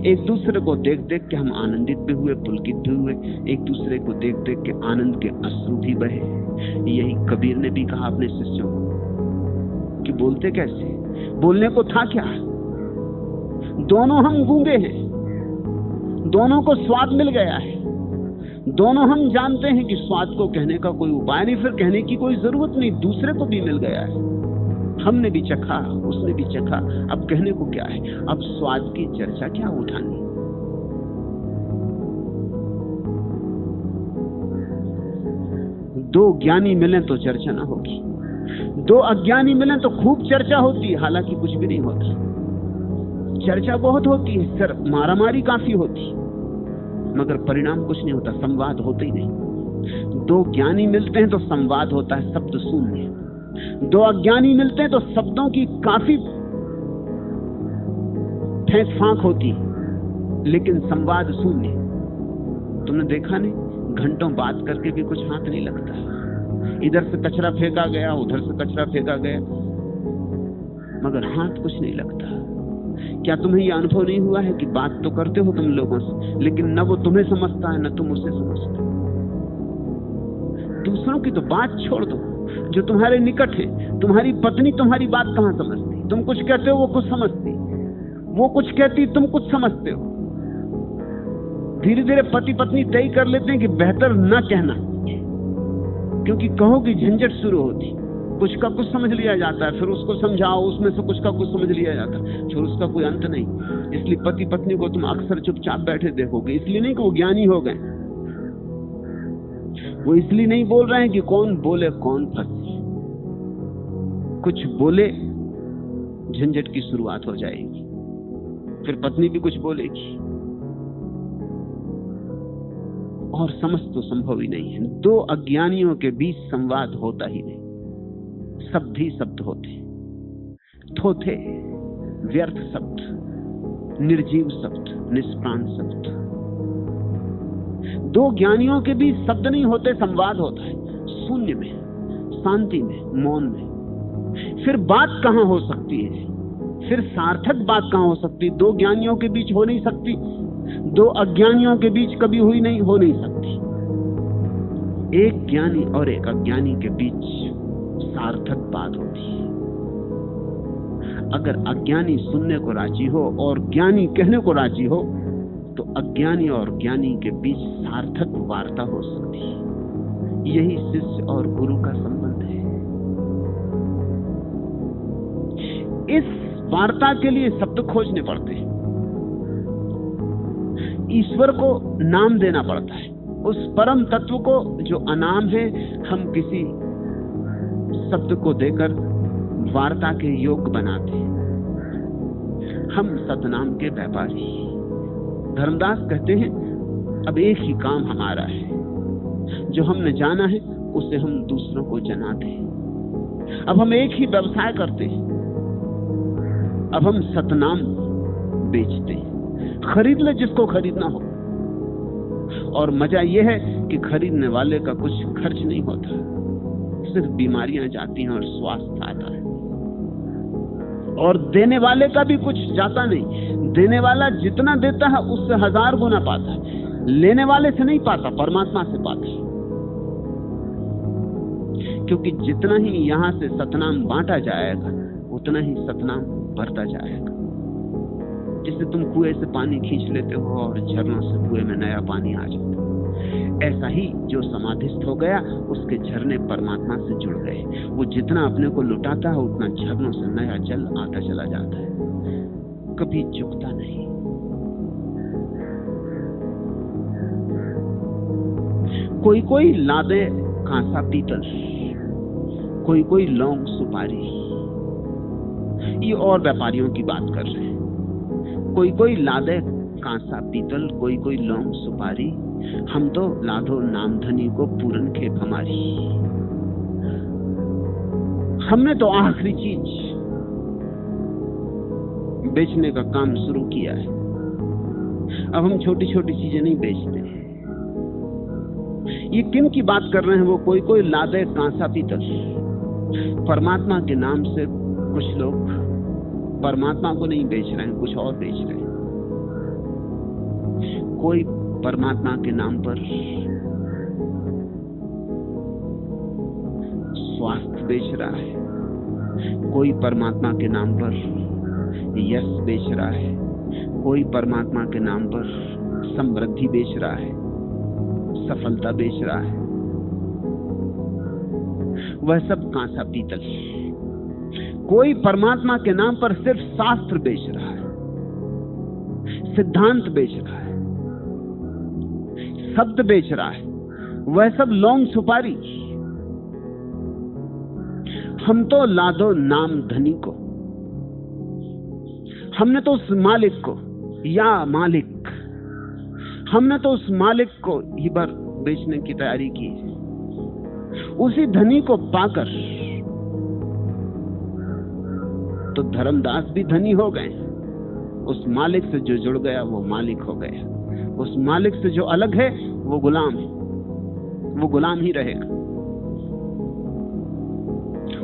[SPEAKER 1] एक दूसरे को देख देख के हम आनंदित भी हुए, पुलकित भी हुए। एक दूसरे को देख देख के आनंद के अश्रु भी बहे। यही कबीर ने भी कहा अपने शिष्यों को कि बोलते कैसे, बोलने को था क्या? दोनों हम गूंगे हैं, दोनों को स्वाद मिल गया है, दोनों हम जानते हैं कि स्वाद को कहने का कोई उपाय नहीं, फिर कहने की कोई जरूरत नहीं, दूसरे को भी मिल गया है। हमने भी चखा, उसने भी चखा, अब कहने को क्या है? अब स्वाद की चर्चा क्या उठानी? दो ज्ञानी मिले तो चर्चा ना होगी, दो अज्ञानी मिले तो खूब चर्चा होती है, हालांकि कुछ भी नहीं होता। चर्चा बहुत होती है, सिर्फ मारामारी काफी होती, मगर परिणाम कुछ नहीं होता, संवाद होते ही नहीं। दो ज्ञानी मिलते हैं तो संवाद होता है, शब्द शून्य। दो अज्ञानी मिलते हैं तो शब्दों की काफी फेंक फांक होती, लेकिन संवाद शून्य। तुमने देखा नहीं, घंटों बात करके भी कुछ हाथ नहीं लगता। इधर से कचरा फेंका गया, उधर से कचरा फेंका गया, मगर हाथ कुछ नहीं लगता। क्या तुम्हें यह अनुभव नहीं हुआ है कि बात तो करते हो तुम लोगों से, लेकिन न वो तुम्हें समझता है न तुम उसे समझते? दूसरों की तो बात छोड़ दो, जो तुम्हारे निकट है, तुम्हारी पत्नी तुम्हारी बात कहां समझती? तुम कुछ कहते हो वो कुछ समझती, वो कुछ कहती तुम कुछ समझते हो। धीरे धीरे पति पत्नी तय कर लेते हैं कि बेहतर न कहना, क्योंकि कहो कि झंझट शुरू होती। कुछ का कुछ समझ लिया जाता है, फिर उसको समझाओ, उसमें से कुछ का कुछ समझ लिया जाता है, फिर उसका कोई अंत नहीं। इसलिए पति पत्नी को तुम अक्सर चुपचाप बैठे देखोगे। इसलिए नहीं कि वो ज्ञानी हो गए, वो इसलिए नहीं बोल रहे हैं कि कौन बोले कौन फंसे। कुछ बोले, झंझट की शुरुआत हो जाएगी, फिर पत्नी भी कुछ बोलेगी, और समझ तो संभव ही नहीं है। दो अज्ञानियों के बीच संवाद होता ही नहीं, शब्द ही शब्द होते, थोथे, व्यर्थ शब्द, निर्जीव शब्द, निष्प्राण शब्द। दो ज्ञानियों के बीच शब्द नहीं होते, संवाद होता है, शून्य में, शांति में, मौन में। फिर बात कहां हो सकती है? फिर सार्थक बात कहां हो सकती? दो ज्ञानियों के बीच हो नहीं सकती, दो अज्ञानियों के बीच कभी हुई नहीं, हो नहीं सकती। एक ज्ञानी और एक अज्ञानी के बीच सार्थक बात होती है। अगर अज्ञानी सुनने को राजी हो और ज्ञानी कहने को राजी हो, तो अज्ञानी और ज्ञानी के बीच सार्थक वार्ता हो सकती है। यही शिष्य और गुरु का संबंध है। इस वार्ता के लिए शब्द खोजने पड़ते हैं, ईश्वर को नाम देना पड़ता है। उस परम तत्व को जो अनाम है, हम किसी शब्द को देकर वार्ता के योग्य बनाते। हम सतनाम के व्यापारी। धर्मदास कहते हैं, अब एक ही काम हमारा है, जो हमने जाना है उसे हम दूसरों को जनाते हैं। अब हम एक ही व्यवसाय करते हैं, अब हम सतनाम बेचते हैं। खरीद ले जिसको खरीदना हो। और मजा यह है कि खरीदने वाले का कुछ खर्च नहीं होता, सिर्फ बीमारियां जाती हैं और स्वास्थ्य आता है। और देने वाले का भी कुछ जाता नहीं। देने वाला जितना देता है उससे 1000 गुना पाता है। लेने वाले से नहीं पाता, परमात्मा से पाता है। क्योंकि जितना ही यहां से सतनाम बांटा जाएगा उतना ही सतनाम बढ़ता जाएगा। जिससे तुम कुएं से पानी खींच लेते हो और झरनों से कुएं में नया पानी आ जाता है, ऐसा ही जो समाधिस्थ हो गया उसके झरने परमात्मा से जुड़ गए। वो जितना अपने को लुटाता है उतना झरनों से नया जल आता चला जाता है, कभी झुकता नहीं। कोई कोई लादे कांसा पीतल, कोई कोई लौंग सुपारी। ये और व्यापारियों की बात कर रहे हैं। कोई कोई लादे कांसा पीतल, कोई कोई लौंग सुपारी। हम तो लादो नामधनी को पूरन खेप हमारी। हमने तो आखिरी चीज बेचने का काम शुरू किया है। अब हम छोटी छोटी चीजें नहीं बेचते। ये किन की बात कर रहे हैं? वो कोई कोई लादे कांसा पीतल। परमात्मा के नाम से कुछ लोग परमात्मा को नहीं बेच रहे हैं, कुछ और बेच रहे हैं। कोई परमात्मा के नाम पर स्वास्थ्य बेच रहा है, कोई परमात्मा के नाम पर यश बेच रहा है, कोई परमात्मा के नाम पर समृद्धि बेच रहा है, सफलता बेच रहा है। वह सब कांसा पीतल। कोई परमात्मा के नाम पर सिर्फ शास्त्र बेच रहा है, सिद्धांत बेच रहा है, शब्द बेच रहा है। वह सब लौंग सुपारी। हम तो लादो नाम धनी को। हमने तो उस मालिक को, या मालिक, हमने तो उस मालिक को ही बार बेचने की तैयारी की। उसी धनी को पाकर तो धर्मदास भी धनी हो गए। उस मालिक से जो जुड़ गया वो मालिक हो गया। उस मालिक से जो अलग है वो गुलाम है, वो गुलाम ही रहेगा।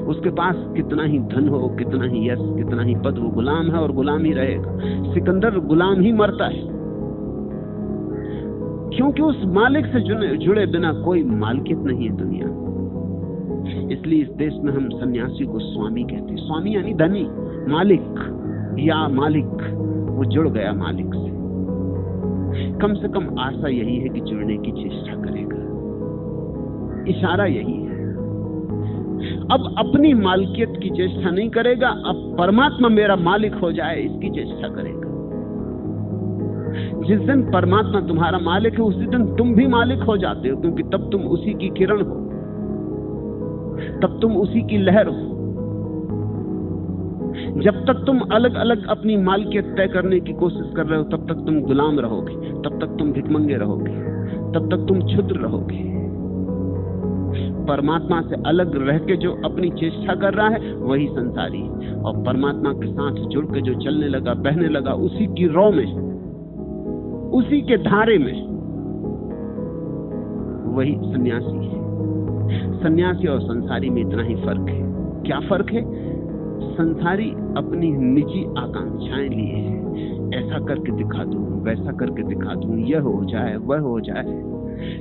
[SPEAKER 1] उसके पास कितना ही धन हो, कितना ही यश, कितना ही पद, वो गुलाम है और गुलाम ही रहेगा। सिकंदर गुलाम ही मरता है, क्योंकि उस मालिक से जुड़े बिना कोई मालिकियत नहीं है दुनिया में। इसलिए इस देश में हम सन्यासी को स्वामी कहते हैं। स्वामी यानी धनी, मालिक या मालिक। वो जुड़ गया मालिक से। कम से कम आशा यही है कि जुड़ने की चेष्टा करेगा। इशारा यही है। अब अपनी मालिकियत की चेष्टा नहीं करेगा, अब परमात्मा मेरा मालिक हो जाए इसकी चेष्टा करेगा। जिस दिन परमात्मा तुम्हारा मालिक है उसी दिन तुम भी मालिक हो जाते हो, क्योंकि तब तुम उसी की किरण हो, तब तुम उसी की लहर हो। जब तक तुम अलग अलग अपनी मालिकियत तय करने की कोशिश कर रहे हो तब तक तुम गुलाम रहोगे, तब तक तुम भिखमंगे रहोगे, तब तक तुम क्षुद्र रहोगे। परमात्मा से अलग रह के जो अपनी चेष्टा कर रहा है वही संसारी, और परमात्मा के साथ जुड़ के जो चलने लगा, बहने लगा उसी की रौ में, उसी के धारे में, वही सन्यासी है। सन्यासी और संसारी में इतना ही फर्क है। क्या फर्क है? संसारी अपनी निजी आकांक्षाएं लिए है, ऐसा करके दिखा दूं, वैसा करके दिखा दूं, यह हो जाए, वह हो जाए।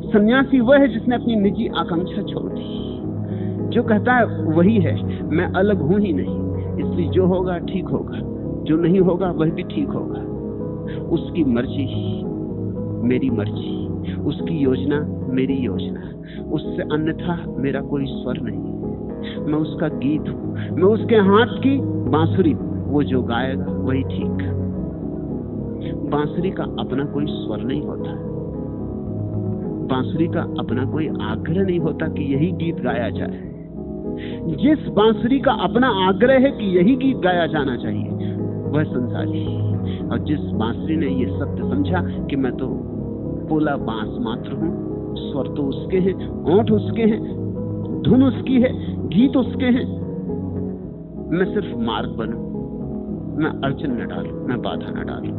[SPEAKER 1] सन्यासी वह है जिसने अपनी निजी आकांक्षा छोड़ दी, जो कहता है वही है, मैं अलग हूं ही नहीं, इसलिए जो होगा ठीक होगा, जो नहीं होगा वह भी ठीक होगा। उसकी मर्जी मेरी मर्जी, उसकी योजना मेरी योजना, उससे अन्यथा मेरा कोई स्वर नहीं। मैं उसका गीत हूं, मैं उसके हाथ की बांसुरी, वो जो गाएगा वही ठीक। बांसुरी का अपना कोई स्वर नहीं होता, बांसुरी का अपना कोई आग्रह नहीं होता कि यही गीत गाया जाए। जिस बांसुरी का अपना आग्रह है कि यही गीत गाया जाना चाहिए, वह संसारी। और जिस बांसुरी ने ये सत्य समझा कि मैं तो पोला बांस मात्र हूं, स्वर तो उसके हैं, ओंठ उसके हैं, धुन उसकी है, गीत उसके हैं, मैं सिर्फ मार्ग बनूं, मैं अड़चन न डालूं, मैं बाधा न डालूं।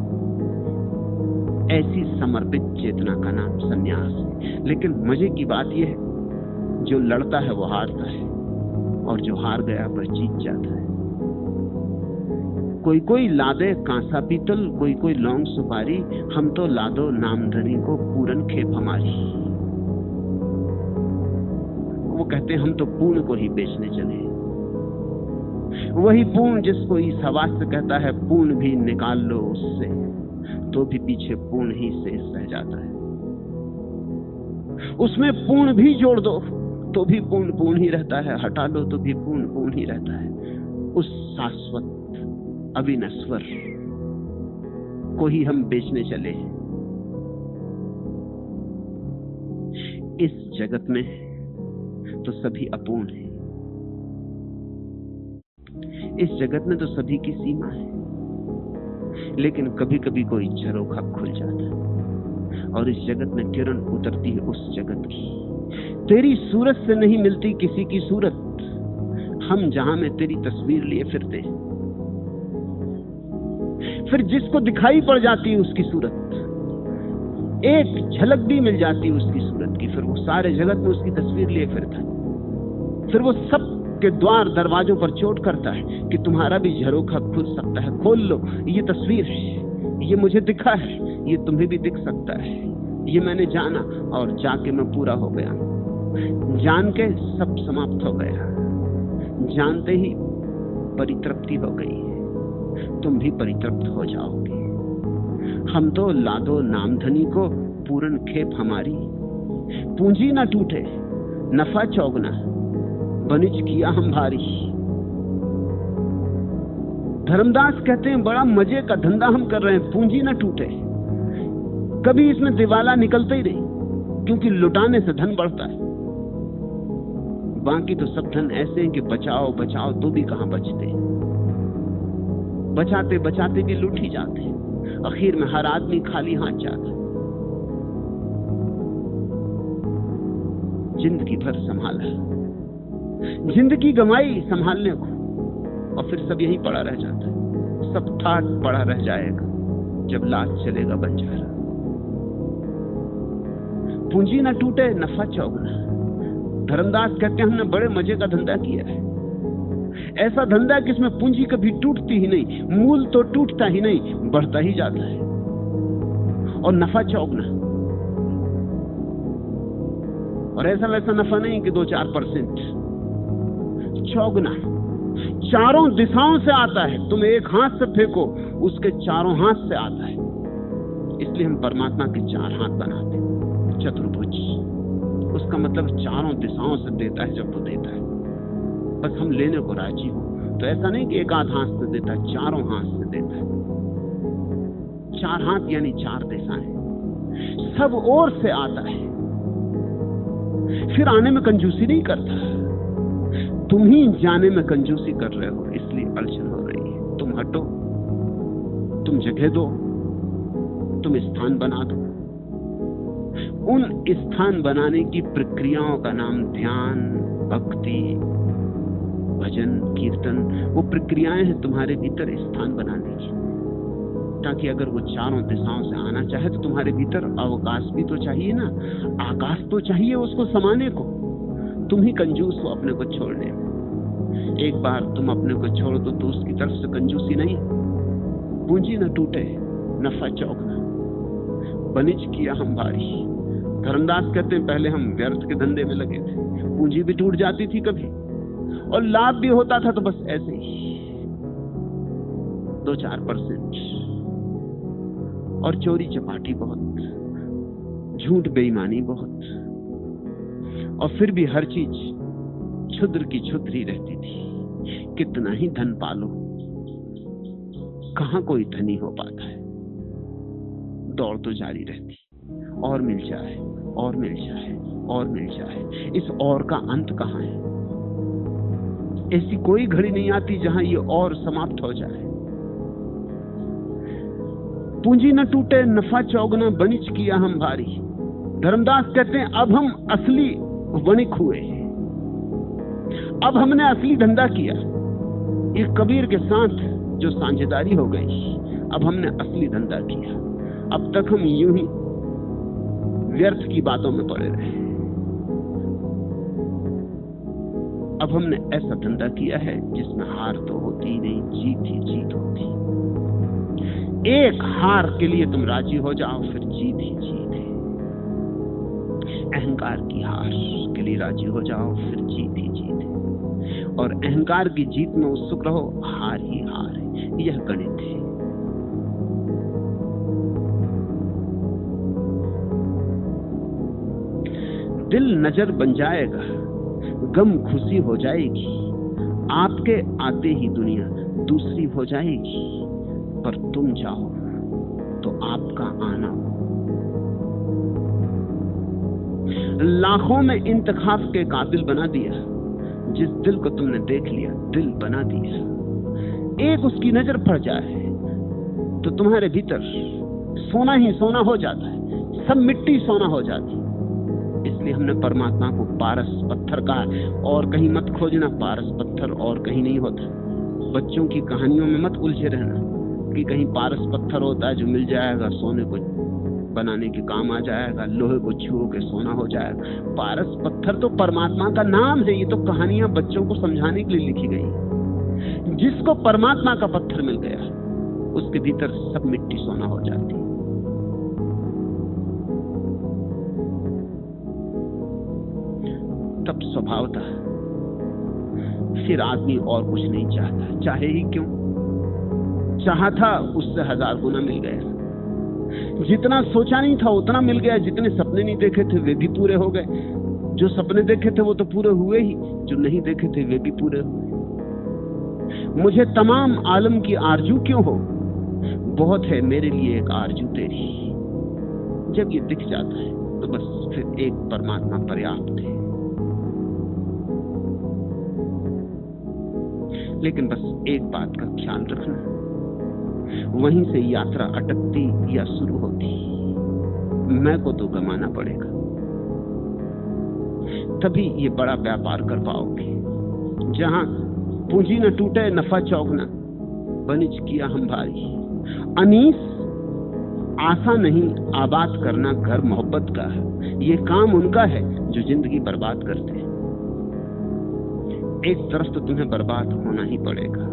[SPEAKER 1] ऐसी समर्पित चेतना का नाम संन्यास है। लेकिन मजे की बात यह है, जो लड़ता है वो हारता है, और जो हार गया वह जीत जाता है। कोई कोई लादे कांसा पीतल, कोई कोई लौंग सुपारी, हम तो लादो नामधनी को पूरन खेप हमारी। वो कहते हैं हम तो पूर्ण को ही बेचने चले। वही पूर्ण जिसको इस हवास से कहता है पूर्ण भी निकाल लो उससे, तो भी पीछे पूर्ण ही शेष रह जाता है। उसमें पूर्ण भी जोड़ दो तो भी पूर्ण पूर्ण ही रहता है, हटा लो तो भी पूर्ण पूर्ण ही रहता है। उस शाश्वत अविनश्वर को ही हम बेचने चले। इस जगत में तो सभी अपूर्ण है, इस जगत में तो सभी की सीमा है, लेकिन कभी कभी कोई झरोखा खुल जाता है और इस जगत में किरण उतरती है उस जगत की। तेरी सूरत से नहीं मिलती किसी की सूरत, हम जहां में तेरी तस्वीर लिए फिरते हैं। फिर जिसको दिखाई पड़ जाती है उसकी सूरत, एक झलक भी मिल जाती है उसकी सूरत की, फिर वो सारे जगत में उसकी तस्वीर लिए फिरता है। फिर वो सब के द्वार दरवाजों पर चोट करता है कि तुम्हारा भी झरोखा खुल सकता है, खोल लो, ये तस्वीर है, ये मुझे दिखा है, ये तुम्हें भी दिख सकता है। ये मैंने जाना और जाके मैं पूरा हो गया, जान के सब समाप्त हो गया, जानते ही परितृप्ति हो गई, तुम भी परितृप्त हो जाओगे। हम तो लादो नामधनी को पूरन खेप हमारी, पूंजी ना टूटे नफा चौगना, बनिज किया हम भारी। धर्मदास कहते हैं बड़ा मजे का धंधा हम कर रहे हैं, पूंजी ना टूटे, कभी इसमें दिवाला निकलते ही नहीं, क्योंकि लुटाने से धन बढ़ता है। बाकी तो सब धन ऐसे हैं कि बचाओ बचाओ तो भी कहां बचते, बचाते बचाते भी लुट ही जाते, आखिर में हर आदमी खाली हाथ जाता। जिंदगी भर संभाला, जिंदगी गंवाई संभालने को, और फिर सब यही पड़ा रह जाता है, सब ठाट पड़ा रह जाएगा जब लाश चलेगा बंजारा। पूंजी ना टूटे नफा चौगना। धर्मदास कहते हैं हमने बड़े मजे का धंधा किया है, ऐसा धंधा कि इसमें पूंजी कभी टूटती ही नहीं, मूल तो टूटता ही नहीं, बढ़ता ही जाता है, और नफा चौगना। और ऐसा वैसा नफा नहीं कि 2-4%, चौगना, चारों दिशाओं से आता है। तुम एक हाथ से फेंको, उसके चारों हाथ से आता है। इसलिए हम परमात्मा के 4 हाथ बनाते हैं, चतुर्भुज। उसका मतलब चारों दिशाओं से देता है जब वो देता है, बस हम लेने को राजी हो। तो ऐसा नहीं कि एक आध हाथ से देता है, चारों हाथ से देता है। 4 हाथ यानी 4 दिशाएं, सब ओर से आता है, फिर आने में कंजूसी नहीं करता। तुम ही जाने में कंजूसी कर रहे हो, इसलिए अड़चन हो रही है। तुम हटो, तुम जगह दो, तुम स्थान बना दो। उन स्थान बनाने की प्रक्रियाओं का नाम ध्यान, भक्ति, भजन, कीर्तन। वो प्रक्रियाएं हैं तुम्हारे भीतर स्थान बनाने की, ताकि अगर वो चारों दिशाओं से आना चाहे तो तुम्हारे भीतर अवकाश भी तो चाहिए ना, आकाश तो चाहिए उसको समाने को। तुम ही कंजूस हो अपने को छोड़ने में। एक बार तुम अपने को छोड़ दो तो उसकी तरफ से कंजूसी नहीं। पूंजी न टूटे नफा चौगना, बनिज किया हम भारी। धर्मदास कहते हैं पहले हम व्यर्थ के धंधे में लगे थे, पूंजी भी टूट जाती थी कभी, और लाभ भी होता था तो बस ऐसे ही 2-4%, और चोरी चपाटी बहुत, झूठ बेईमानी बहुत, और फिर भी हर चीज क्षुद्र की क्षुद्र ही रहती थी। कितना ही धन पालो, कहां कोई धनी हो पाता है। दौड़ तो जारी रहती, और मिल जाए और मिल जाए और मिल जाए। इस और का अंत कहां है? ऐसी कोई घड़ी नहीं आती जहां ये और समाप्त हो जाए। पूंजी न टूटे नफा चौगुना बनिच किया हम भारी। धर्मदास कहते हैं अब हम असली वणिक हुए, अब हमने असली धंधा किया। ये कबीर के साथ जो साझेदारी हो गई, अब हमने असली धंधा किया। अब तक हम यूं ही व्यर्थ की बातों में पड़े रहे, अब हमने ऐसा धंधा किया है जिसमें हार तो होती ही नहीं, जीत ही जीत होती। एक हार के लिए तुम राजी हो जाओ, फिर जीत ही जीत है। अहंकार की हार के लिए राजी हो जाओ, फिर जीत ही जीत है। और अहंकार की जीत में उत्सुक रहो, हार ही हार है। यह गणित है। दिल नजर बन जाएगा, गम खुशी हो जाएगी। आपके आते ही दुनिया दूसरी हो जाएगी। पर तुम चाहो तो आपका आना हो। लाखों में इंतखाब के काबिल बना दिया। जिस दिल को तुमने देख लिया, दिल बना दिया। एक उसकी नजर पड़ जाए तो तुम्हारे भीतर सोना ही सोना हो जाता है, सब मिट्टी सोना हो जाती है। इसलिए हमने परमात्मा को पारस पत्थर कहा, और कहीं मत खोजना। पारस पत्थर और कहीं नहीं होता। बच्चों की कहानियों में मत उलझे रहना कि कहीं पारस पत्थर होता है जो मिल जाएगा, सोने को बनाने के काम आ जाएगा, लोहे को छू के सोना हो जाएगा। पारस पत्थर तो परमात्मा का नाम है। ये तो कहानियां बच्चों को समझाने के लिए लिखी गई। जिसको परमात्मा का पत्थर मिल गया, उसके भीतर सब मिट्टी सोना हो जाती है। तब स्वभावतः फिर आदमी और कुछ नहीं चाहता। चाहे ही क्यों, चाहा था उससे 1000 गुना मिल गया। जितना सोचा नहीं था उतना मिल गया। जितने सपने नहीं देखे थे वे भी पूरे हो गए। जो सपने देखे थे वो तो पूरे हुए ही, जो नहीं देखे थे वे भी पूरे हुए। मुझे तमाम आलम की आरजू क्यों हो, बहुत है मेरे लिए एक आरजू तेरी। जब ये दिख जाता है तो बस फिर एक परमात्मा पर्याप्त है। लेकिन बस एक बात का ख्याल रखना, वहीं से यात्रा अटकती या शुरू होती, मैं को तो गमाना पड़ेगा। तभी ये बड़ा व्यापार कर पाओगे जहां पूंजी न टूटे नफा चौगना बनिच किया हम भारी। अनीस आशा नहीं आबाद करना घर मोहब्बत का, ये काम उनका है जो जिंदगी बर्बाद करते हैं। एक तरफ तो तुम्हें बर्बाद होना ही पड़ेगा,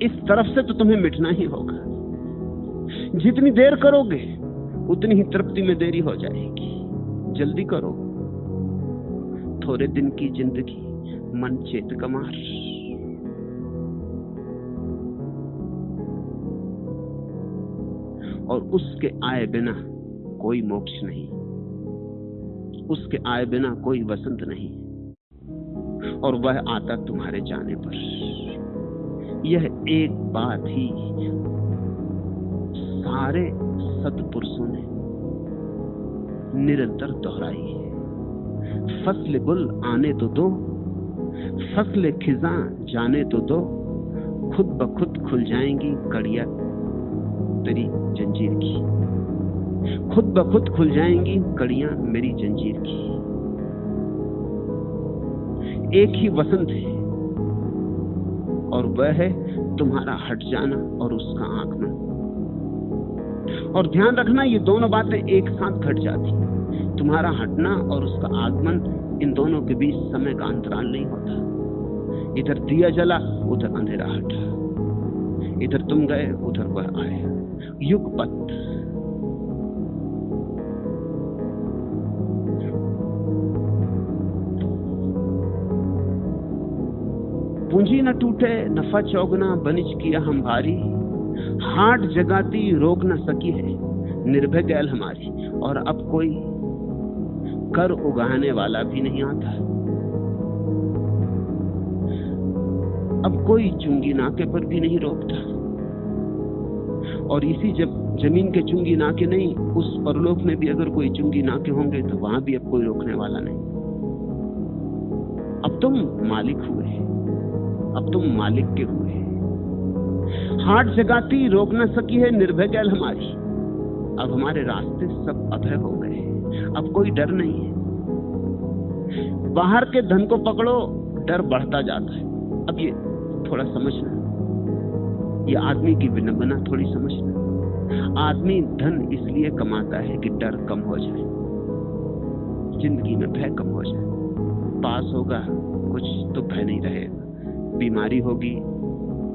[SPEAKER 1] इस तरफ से तो तुम्हें मिटना ही होगा। जितनी देर करोगे उतनी ही तृप्ति में देरी हो जाएगी। जल्दी करो, थोड़े दिन की जिंदगी मन चेत कमार। और उसके आए बिना कोई मोक्ष नहीं, उसके आए बिना कोई वसंत नहीं, और वह आता तुम्हारे जाने पर। यह एक बात ही सारे सत्पुरुषों ने निरंतर दोहराई है। फसल गुल आने तो दो, फसल खिजां जाने तो दो, खुद ब खुद खुल जाएंगी कड़ियां तेरी जंजीर की। खुद ब खुद खुल जाएंगी कड़ियां मेरी जंजीर की। एक ही वसंत है और वह है तुम्हारा हट जाना और उसका आगमन। और ध्यान रखना, ये दोनों बातें एक साथ घट जाती। तुम्हारा हटना और उसका आगमन, इन दोनों के बीच समय का अंतराल नहीं होता। इधर दिया जला, उधर अंधेरा हटा। इधर तुम गए, उधर वह आए। युगपथ। पूंजी न टूटे नफा चौगना बनिच किया हम भारी। हाट जगाती रोक न सकी है निर्भय गैल हमारी। और अब कोई कर उगाने वाला भी नहीं आता। अब कोई चुंगी नाके पर भी नहीं रोकता। और इसी जब जमीन के चुंगी नाके नहीं, उस परलोक में भी अगर कोई चुंगी नाके होंगे तो वहां भी अब कोई रोकने वाला नहीं। अब तुम मालिक हुए, अब तुम मालिक के हुए। हाट जगाती रोक न सकी है निर्भय गैल हमारी। अब हमारे रास्ते सब अभय हो गए, अब कोई डर नहीं है। बाहर के धन को पकड़ो, डर बढ़ता जाता है। अब ये थोड़ा समझना, ये आदमी की विनम्रता थोड़ी समझना। आदमी धन इसलिए कमाता है कि डर कम हो जाए, जिंदगी में भय कम हो जाए। पास होगा कुछ तो भय नहीं रहेगा, बीमारी होगी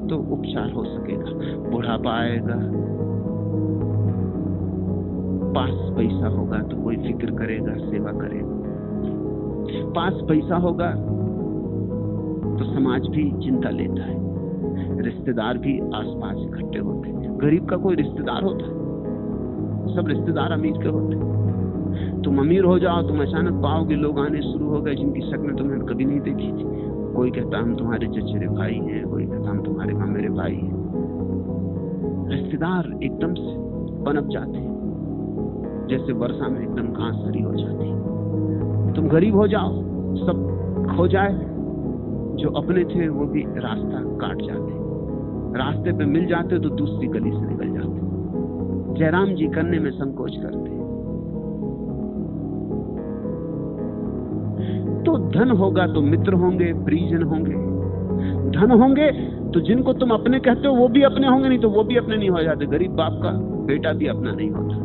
[SPEAKER 1] तो उपचार हो सकेगा, बुढ़ापा आएगा, पास पैसा होगा तो कोई फिक्र करेगा, सेवा करेगा। पास पैसा होगा तो समाज भी चिंता लेता है, रिश्तेदार भी आसपास इकट्ठे होते हैं। गरीब का कोई रिश्तेदार होता है? सब रिश्तेदार अमीर के होते हैं। तुम अमीर हो जाओ, तुम अचानक पाओगे लोग आने शुरू हो गए जिनकी शक्ल तुमने कभी नहीं देखी थी। कोई कहता हम तुम्हारे चचेरे भाई हैं, कोई कहता हम तुम्हारे मामेरे भाई हैं। रिश्तेदार एकदम से पनप जाते हैं, जैसे वर्षा में एकदम घास हरी हो जाती है। तुम गरीब हो जाओ, सब खो जाए, जो अपने थे वो भी रास्ता काट जाते, रास्ते पे मिल जाते तो दूसरी गली से निकल जाते। जयराम जी करने में संकोच करते। तो धन होगा तो मित्र होंगे, परिजन होंगे। धन होंगे तो जिनको तुम अपने कहते हो वो भी अपने होंगे, नहीं तो वो भी अपने नहीं हो जाते। गरीब बाप का बेटा भी अपना नहीं होता।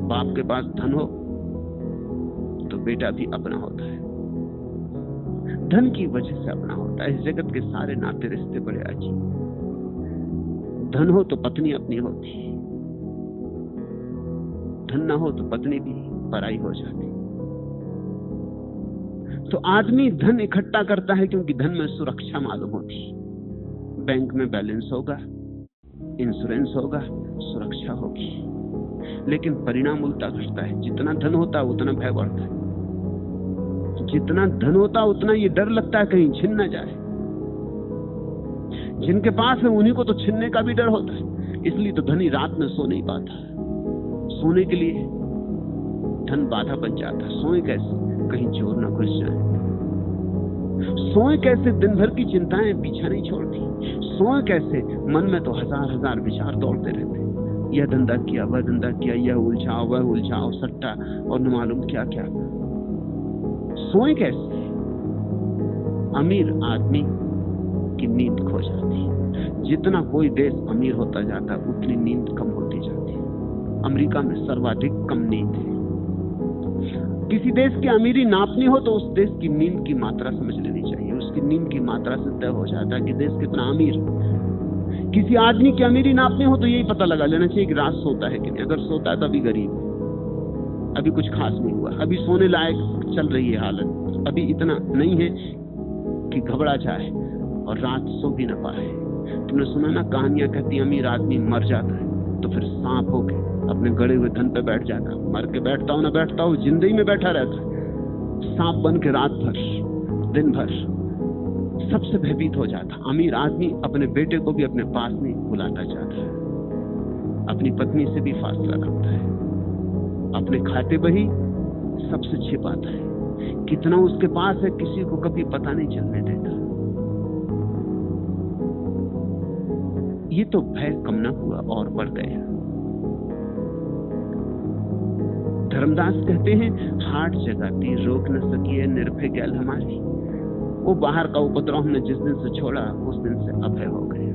[SPEAKER 1] बाप के पास धन हो तो बेटा भी अपना होता है। धन की वजह से अपना होता है। इस जगत के सारे नाते रिश्ते बड़े अजीब। धन हो तो पत्नी अपनी होती, धन ना हो तो पत्नी भी पराई हो जाती। तो आदमी धन इकट्ठा करता है क्योंकि धन में सुरक्षा मालूम होती। बैंक में बैलेंस होगा, इंश्योरेंस होगा, सुरक्षा होगी। लेकिन परिणाम उल्टा घटता है। जितना धन होता है उतना भय बढ़ता है। जितना धन होता है उतना ये डर लगता है कहीं छिन ना जाए। जिनके पास है उन्हीं को तो छिनने का भी डर होता है। इसलिए तो धनी रात में सो नहीं पाता। सोने के लिए धन बाधा बन जाता है। सोए कैसे? कहीं चोर ना घुस जाए। सोए कैसे? दिन भर की चिंताएं पीछा नहीं छोड़ती। सोए कैसे? मन में तो हजार विचार दौड़ते रहते। यह धंधा किया, वह धंधा किया, यह उलझाओ, वह उलझाओ, सट्टा और न मालूम क्या क्या। सोए कैसे? अमीर आदमी की नींद खो जाती है। जितना कोई देश अमीर होता जाता है उतनी नींद कम होती जाती है। अमेरिका में सर्वाधिक कम नींद है। किसी देश की अमीरी नापनी हो तो उस देश की नींद की मात्रा समझ लेनी चाहिए। उसकी नींद की मात्रा से तय हो जाता है कि देश कितना अमीर। किसी आदमी की अमीरी नापनी हो तो यही पता लगा लेना चाहिए कि रात सोता है कि नहीं। अगर सोता है तो अभी गरीब है, अभी कुछ खास नहीं हुआ, अभी सोने लायक चल रही है हालत, अभी इतना नहीं है कि घबरा जाए और रात सो भी ना पाए। तुमने सुना ना, कहानियां कहती अमीर आदमी मर जाता है तो फिर सांप होके अपने गड़े हुए धन पे बैठ जाता। मर के बैठता हो ना बैठता हो, जिंदगी में बैठा रहता है, सांप बन के रात भर दिन भर सबसे भयभीत हो जाता। अमीर आदमी अपने बेटे को भी अपने पास नहीं बुलाता चाहता है, अपनी पत्नी से भी फासला रखता है, अपने खाते बही सबसे छिपाता है। कितना उसके पास है किसी को कभी पता नहीं चलने देता। ये तो भय कम न हुआ और बढ़ गया। धर्मदास कहते हैं, हाट जगाती रोक न सकी है निर्भय गैल हमारी। वो बाहर का उपद्रव हमने जिस दिन से छोड़ा उस दिन से अभय हो गए।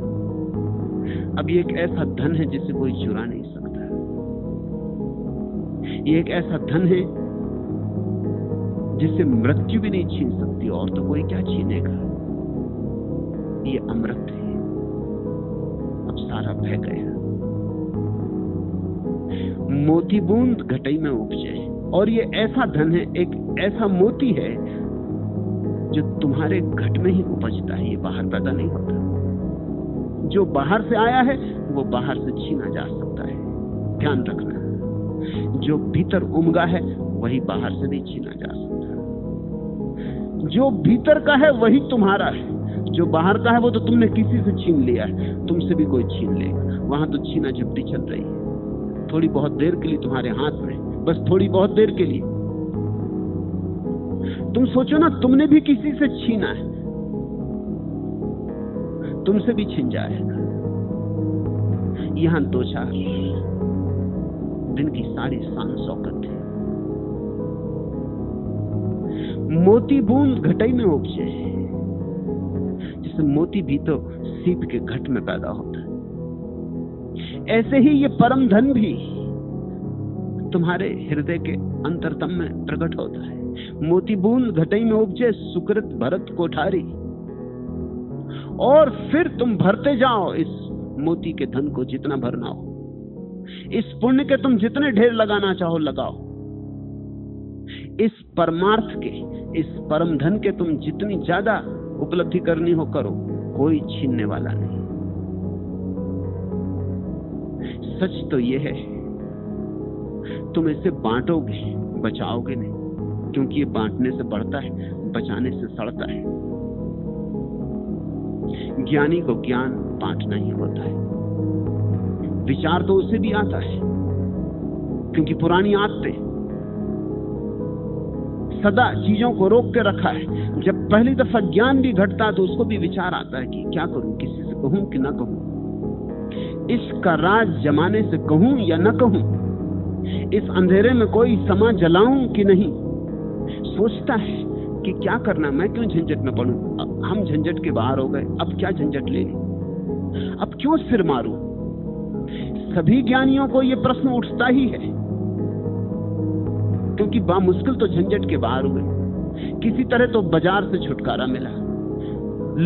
[SPEAKER 1] अब ये एक ऐसा धन है जिसे कोई चुरा नहीं सकता। ये एक ऐसा धन है जिसे मृत्यु भी नहीं छीन सकती, और तो कोई क्या छीनेगा। ये अमृत है। अब सारा भय गया। मोती बूंद घटई में उपजे, और ये ऐसा धन है, एक ऐसा मोती है जो तुम्हारे घट में ही उपजता है। ये बाहर पैदा नहीं होता। जो बाहर से आया है वो बाहर से छीना जा सकता है, ध्यान रखना। जो भीतर उमगा है वही बाहर से नहीं छीना जा सकता। जो भीतर का है वही तुम्हारा है। जो बाहर का है वो तो तुमने किसी से छीन लिया है, तुमसे भी कोई छीन लेगा। वहां तो छीना झपटी चल रही है, थोड़ी बहुत देर के लिए तुम्हारे हाथ में, बस थोड़ी बहुत देर के लिए। तुम सोचो ना, तुमने भी किसी से छीना है, तुमसे भी छिन जाएगा। यहां 2-4 दिन की सारी शान शौकत है। मोती बूंद घटई में उपजे, जैसे मोती भी तो सीप के घट में पैदा होता है, ऐसे ही ये परम धन भी तुम्हारे हृदय के अंतरतम में प्रकट होता है। मोती बूंद घटई में उपजे, सुकृत भरत कोठारी। और फिर तुम भरते जाओ इस मोती के धन को, जितना भरना हो। इस पुण्य के तुम जितने ढेर लगाना चाहो लगाओ। इस परमार्थ के, इस परम धन के तुम जितनी ज्यादा उपलब्धि करनी हो करो, कोई छीनने वाला नहीं। सच तो यह है, तुम इसे बांटोगे, बचाओगे नहीं, क्योंकि ये बांटने से बढ़ता है, बचाने से सड़ता है। ज्ञानी को ज्ञान बांटना ही होता है। विचार तो उसे भी आता है, क्योंकि पुरानी आदतें सदा चीजों को रोक के रखा है। जब पहली दफा ज्ञान भी घटता है तो उसको भी विचार आता है कि क्या करूं, किसी से कहूं कि ना कहूं, इसका राज जमाने से कहूं या ना कहूं, इस अंधेरे में कोई समा जलाऊं कि नहीं। सोचता है कि क्या करना, मैं क्यों झंझट में पड़ूं, हम झंझट के बाहर हो गए, अब क्या झंझट ले ली, अब क्यों सिर मारूं। सभी ज्ञानियों को यह प्रश्न उठता ही है, क्योंकि बामुश्किल तो झंझट के बाहर हुए, किसी तरह तो बाजार से छुटकारा मिला,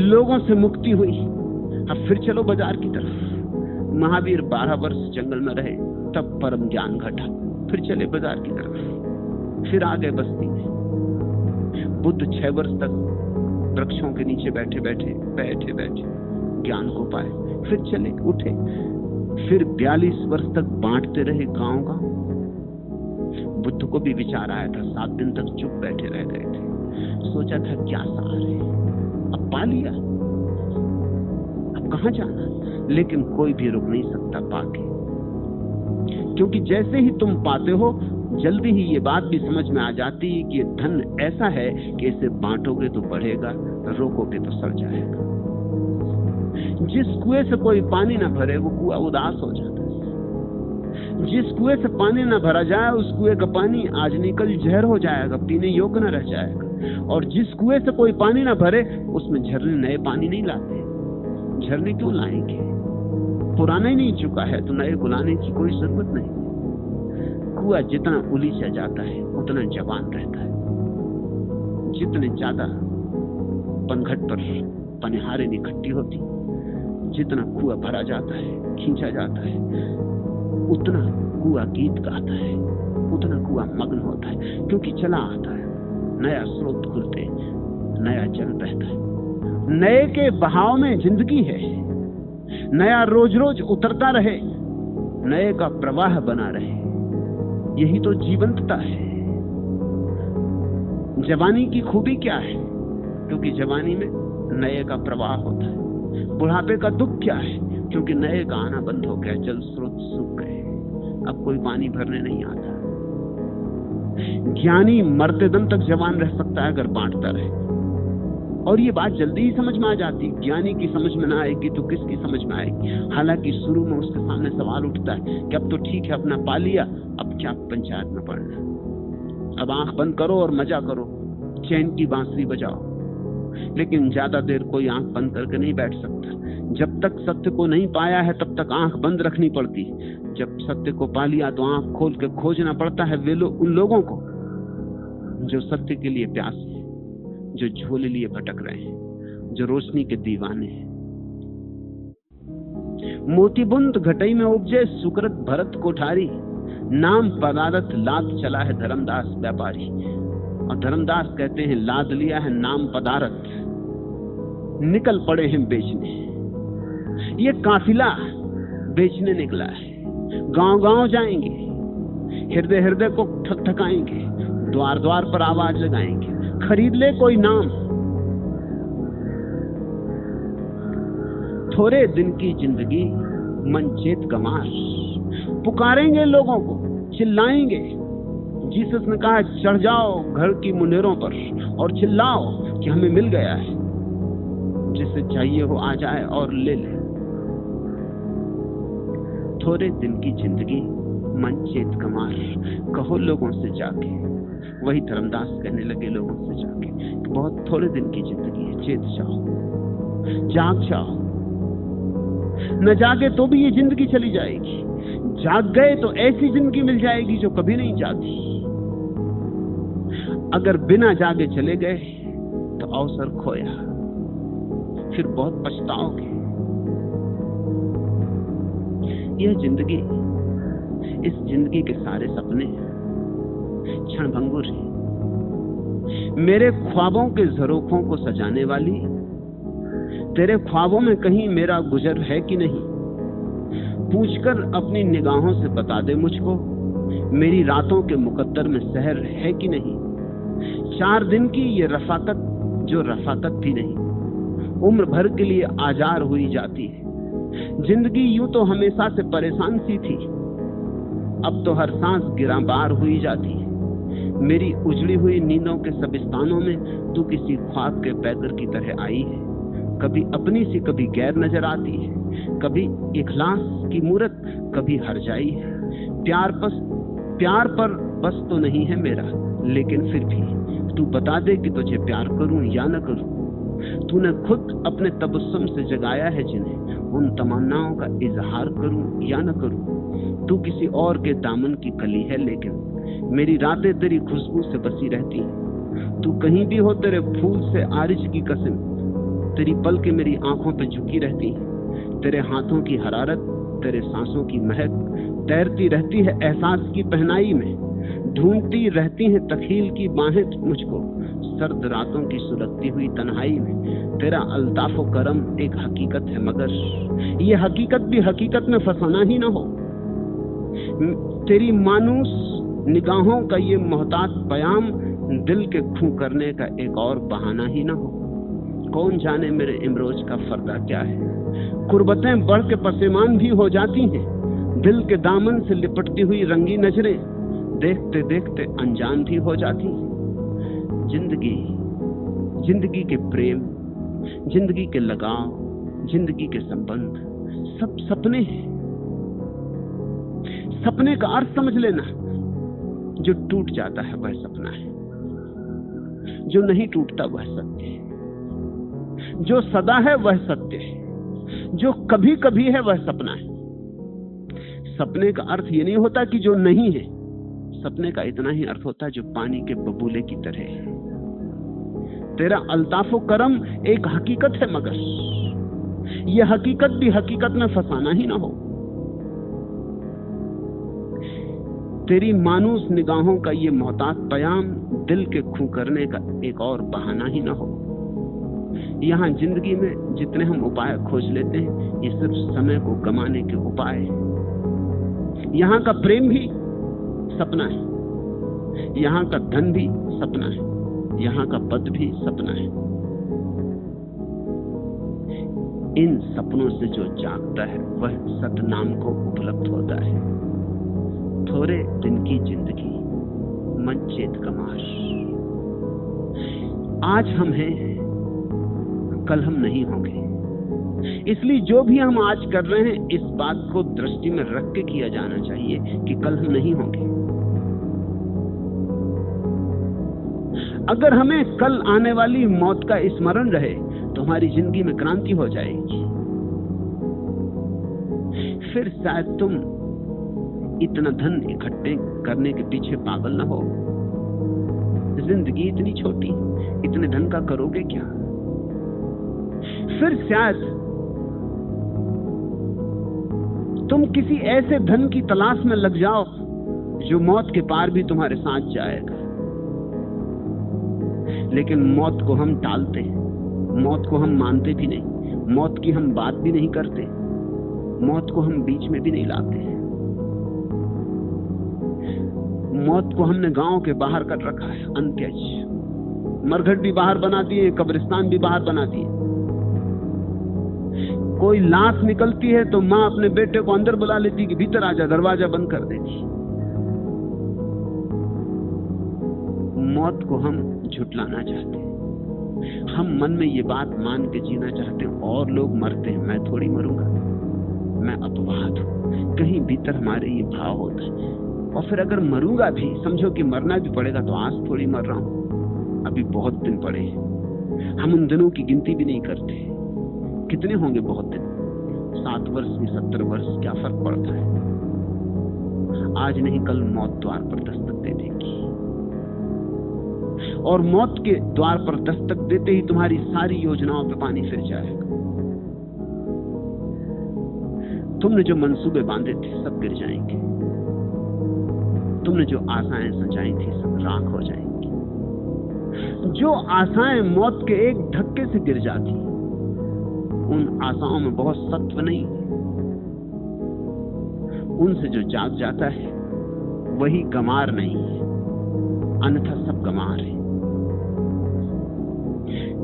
[SPEAKER 1] लोगों से मुक्ति हुई। अब फिर चलो बाजार की तरफ। महावीर 12 वर्ष जंगल में रहे, तब परम ज्ञान घटा, फिर चले बाजार की तरफ, फिर आ गए बस्ती में। बुद्ध 6 वर्ष तक वृक्षों के नीचे बैठे बैठे ज्ञान को पाए, फिर चले उठे, फिर 42 वर्ष तक बांटते रहे गांव-गांव। बुद्ध को भी विचार आया था, 7 दिन तक चुप बैठे रह गए थे, सोचा था क्या सार है, अब पा लिया, अब कहां जाना। लेकिन कोई भी रुक नहीं सकता पाके, क्योंकि जैसे ही तुम पाते हो, जल्दी ही ये बात भी समझ में आ जाती है कि ये धन ऐसा है कि इसे बांटोगे तो बढ़ेगा, रोकोगे तो सड़ जाएगा। जिस कुएं से कोई पानी ना भरे, वो कुआं उदास हो जाता है। जिस कुएं से पानी ना भरा जाए, उस कुएं का पानी आज नहीं कल जहर हो जाएगा, पीने योग्य न रह जाएगा। और जिस कुएं से कोई पानी ना भरे, उसमें झरने नए पानी नहीं लाते। झरने क्यों लाएंगे, पुराना ही नहीं चुका है तो नए बुलाने की कोई जरूरत नहीं। कुआं जितना उलीचा जाता है उतना जवान रहता है। जितने ज्यादा पनघट पर पनिहारें इकट्ठी होती, जितना कुआं भरा जाता है, खींचा जाता है, उतना कुआं गीत गाता है, उतना कुआं मग्न होता है, क्योंकि चला आता है, नया स्रोत खुलते, नया जल बहता है। नए के बहाव में जिंदगी है, नया रोज रोज उतरता रहे, नए का प्रवाह बना रहे, यही तो जीवंतता है। जवानी की खूबी क्या है, क्योंकि जवानी में नए का प्रवाह होता है। बुढ़ापे का दुख क्या है, क्योंकि नए का आना बंद हो गया, जल स्रोत सूख गए, अब कोई पानी भरने नहीं आता। ज्ञानी मरते दम तक जवान रह सकता है अगर बांटता रहे, और ये बात जल्दी ही समझ में आ जाती। ज्ञानी की समझ में ना आएगी तो किसकी समझ में आएगी। हालांकि शुरू में उसके सामने सवाल उठता है कि अब तो ठीक है, अपना पा लिया, अब क्या पंचायत में पड़ना, अब आंख बंद करो और मजा करो, चैन की बांसुरी बजाओ। लेकिन ज्यादा देर कोई आंख बंद करके नहीं बैठ सकता। जब तक सत्य को नहीं पाया है तब तक आंख बंद रखनी पड़ती। जब सत्य को पा लिया तो आंख खोल के खोजना पड़ता है उन लोगों को जो सत्य के लिए प्यास है, जो झोले लिए भटक रहे हैं, जो रोशनी के दीवाने हैं। मोतीबुंद घटई में उपजे, सुकृत भरत कोठारी। नाम पदारथ लाद चला है धर्मदास व्यापारी। और धर्मदास कहते हैं लाद लिया है नाम पदारथ, निकल पड़े हैं बेचने। ये काफिला बेचने निकला है, गांव गांव जाएंगे, हृदय हृदय को ठकठकाएंगे, द्वार द्वार पर आवाज लगाएंगे, खरीद ले कोई नाम। थोड़े दिन की जिंदगी मन चेत गंवार, पुकारेंगे लोगों को, चिल्लाएंगे, जीसस ने कहा चढ़ जाओ घर की मुंडेरों पर और चिल्लाओ कि हमें मिल गया है, जिसे चाहिए हो आ जाए और ले ले। थोड़े दिन की जिंदगी मन चेत कमार, कहो लोगों से जाके। वही धर्मदास कहने लगे लोगों से जाके कि बहुत थोड़े दिन की जिंदगी है, चेत जाओ, जाग जाओ। न जागे तो भी ये जिंदगी चली जाएगी, जाग गए तो ऐसी जिंदगी मिल जाएगी जो कभी नहीं जाती। अगर बिना जागे चले गए तो अवसर खोया, फिर बहुत पछताओगे। यह जिंदगी, इस जिंदगी के सारे सपने क्षणभंगुर हैं। मेरे ख्वाबों के झरोखों को सजाने वाली, तेरे ख्वाबों में कहीं मेरा गुजर है कि नहीं? पूछकर अपनी निगाहों से बता दे मुझको, मेरी रातों के मुकद्दर में सहर है कि नहीं? 4 दिन की ये रफाकत जो रफाकत भी नहीं, उम्र भर के लिए आजार हुई जाती है। जिंदगी यूं तो हमेशा से परेशान सी थी, अब तो हर सांस गिराबार हुई जाती है। मेरी उजड़ी हुई नींदों के सब स्थानों में तू किसी ख्वाब के पैकर की तरह आई है। कभी अपनी सी कभी गैर नजर आती है, कभी इखलास की मूरत, कभी हरजाई है। प्यार पर बस तो नहीं है मेरा, लेकिन फिर भी तू बता दे कि तुझे प्यार करूं या न करूं। तूने खुद अपने तबस्सुम से जगाया है जिन्हें, उन तमन्नाओं का इजहार करूं या न करूं। तू किसी और के दामन की कली है, लेकिन मेरी रातें तेरी खुशबू से बसी रहती हैं। तू कहीं भी हो, तेरे फूल से आरिज की कसम, तेरी पलकें मेरी आंखों पे झुकी रहती हैं। तेरे हाथों की हरारत, तेरे सांसों की महक तैरती रहती है एहसास की पहनाई में। ढूंढती रहती हैं तखील की बाहें मुझको सर्द रातों की सुलगती हुई तन्हाई में। तेरा अल्ताफ व करम एक हकीकत है, मगर ये हकीकत भी हकीकत में फंसाना ही ना हो। तेरी मानूस निगाहों का ये मोहतात पयाम दिल के खू करने का एक और बहाना ही ना हो। कौन जाने मेरे इमरोज का फर्दा क्या है। कुर्बतें बढ़ के पसेमान भी हो जाती हैं, दिल के दामन से लिपटती हुई रंगी नजरें देखते देखते अनजान भी हो जाती हैं। जिंदगी के प्रेम, जिंदगी के लगाव, जिंदगी के संबंध सब सपने हैं। सपने का अर्थ समझ लेना, जो टूट जाता है वह सपना है, जो नहीं टूटता वह सत्य है, जो सदा है वह सत्य है, जो कभी कभी है वह सपना है। सपने का अर्थ ये नहीं होता कि जो नहीं है, सपने का इतना ही अर्थ होता है जो पानी के बबूले की तरह है। तेरा अल्ताफ व करम एक हकीकत है, मगर यह हकीकत भी हकीकत में फंसाना ही ना हो। तेरी मानूस निगाहों का ये मोहतात पयाम दिल के खू करने का एक और बहाना ही ना हो। यहाँ जिंदगी में जितने हम उपाय खोज लेते हैं, ये सिर्फ समय को गंवाने के उपाय हैं। यहाँ का प्रेम भी सपना है, यहाँ का धन भी सपना है, यहाँ का पद भी सपना है। इन सपनों से जो जागता है वह सतनाम को उपलब्ध होता है। थोड़े दिन की जिंदगी मन चेत कमार। आज हम हैं, कल हम नहीं होंगे। इसलिए जो भी हम आज कर रहे हैं, इस बात को दृष्टि में रख के किया जाना चाहिए कि कल हम नहीं होंगे। अगर हमें कल आने वाली मौत का स्मरण रहे तो हमारी जिंदगी में क्रांति हो जाएगी। फिर शायद तुम इतना धन इकट्ठे करने के पीछे पागल ना हो। जिंदगी इतनी छोटी, इतने धन का करोगे क्या? फिर शायद तुम किसी ऐसे धन की तलाश में लग जाओ जो मौत के पार भी तुम्हारे साथ जाएगा। लेकिन मौत को हम टालते हैं, मौत को हम मानते भी नहीं, मौत की हम बात भी नहीं करते, मौत को हम बीच में भी नहीं लाते। मौत को हमने गांव के बाहर कर रखा है, अंत्यज। मरघट भी बाहर बना दिए, कब्रिस्तान भी बाहर बना दिए। कोई लाश निकलती है तो माँ अपने बेटे को अंदर बुला लेती कि भीतर आजा, दरवाजा बंद कर देती। मौत को हम झुटलाना चाहते हैं। हम मन में ये बात मान के जीना चाहते हैं, और लोग मरते हैं, मैं थोड़ी मरूंगा, मैं अपवाद हूं। कहीं भीतर हमारे ये भाव होता है। और फिर अगर मरूंगा भी, समझो कि मरना भी पड़ेगा, तो आज थोड़ी मर रहा हूं, अभी बहुत दिन पड़े हैं। हम उन दिनों की गिनती भी नहीं करते। कितने होंगे बहुत दिन? 7 वर्ष की 70 वर्ष, क्या फर्क पड़ता है? आज नहीं कल मौत द्वार पर दस्तक दे देगी, और मौत के द्वार पर दस्तक देते ही तुम्हारी सारी योजनाओं पे पानी फिर जाएगा। तुमने जो मंसूबे बांधे थे सब गिर जाएंगे। तुमने जो आशाएं सजाई थी सब राख हो जाएंगी। जो आशाएं मौत के एक धक्के से गिर जाती, उन आशाओं में बहुत सत्व नहीं। उनसे जो जाग जाता है वही गमार नहीं है, अन्यथा सब गमार है।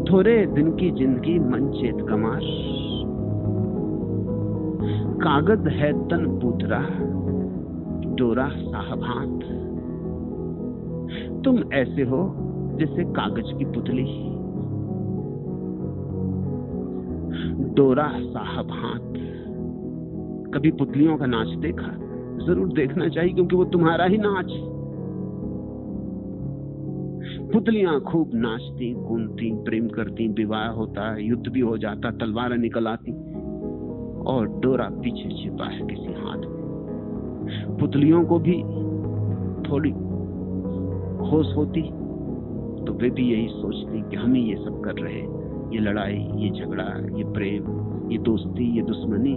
[SPEAKER 1] थोड़े दिन की जिंदगी मन चेत गमार, कागज है तन पूतरा, डोरा साहब हाथ। तुम ऐसे हो जैसे कागज की पुतली, डोरा साहब हाथ। कभी पुतलियों का नाच देखा? जरूर देखना चाहिए, क्योंकि वो तुम्हारा ही नाच है। पुतलियां खूब नाचती, घूमती, प्रेम करती, विवाह होता है, युद्ध भी हो जाता, तलवारें निकल आती, और डोरा पीछे छिपा है किसी हाथ में। पुतलियों को भी थोड़ी होश होती तो वे भी यही सोचती कि हम ही ये सब कर रहे हैं, ये लड़ाई, ये झगड़ा, ये प्रेम, ये दोस्ती, ये दुश्मनी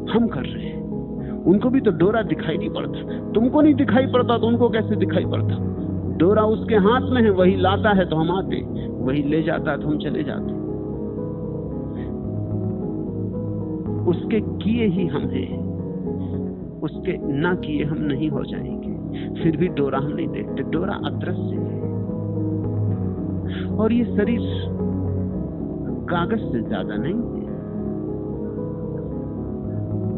[SPEAKER 1] हम कर रहे हैं। उनको भी तो डोरा दिखाई नहीं पड़ता। तुमको नहीं दिखाई पड़ता तो उनको कैसे दिखाई पड़ता? डोरा उसके हाथ में है, वही लाता है तो हम आते, वही ले जाता है तो हम चले जाते। उसके किए ही हम हैं, उसके ना किए हम नहीं हो जाएंगे। फिर भी डोरा हम नहीं देखते। डोरा अदृश्य है, और ये शरीर कागज से ज्यादा नहीं है।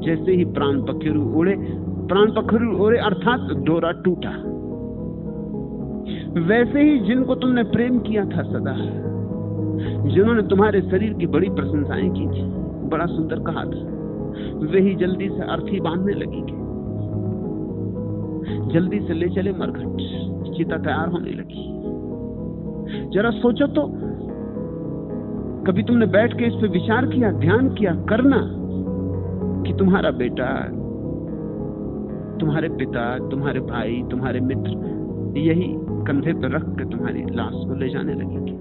[SPEAKER 1] जैसे ही प्राण पखेरु उड़े अर्थात डोरा टूटा, वैसे ही जिनको तुमने प्रेम किया था सदा, जिन्होंने तुम्हारे शरीर की बड़ी प्रशंसाएं की थी, बड़ा सुंदर कहा था, वे ही जल्दी से अर्थी बांधने लगेंगे। जल्दी से ले चले मरघट, चिता तैयार होने लगी। जरा सोचो तो, कभी तुमने बैठ के इस पे विचार किया, ध्यान किया, करना कि तुम्हारा बेटा, तुम्हारे पिता, तुम्हारे भाई, तुम्हारे मित्र यही कंधे पर रख के तुम्हारी लाश को ले जाने लगेंगे।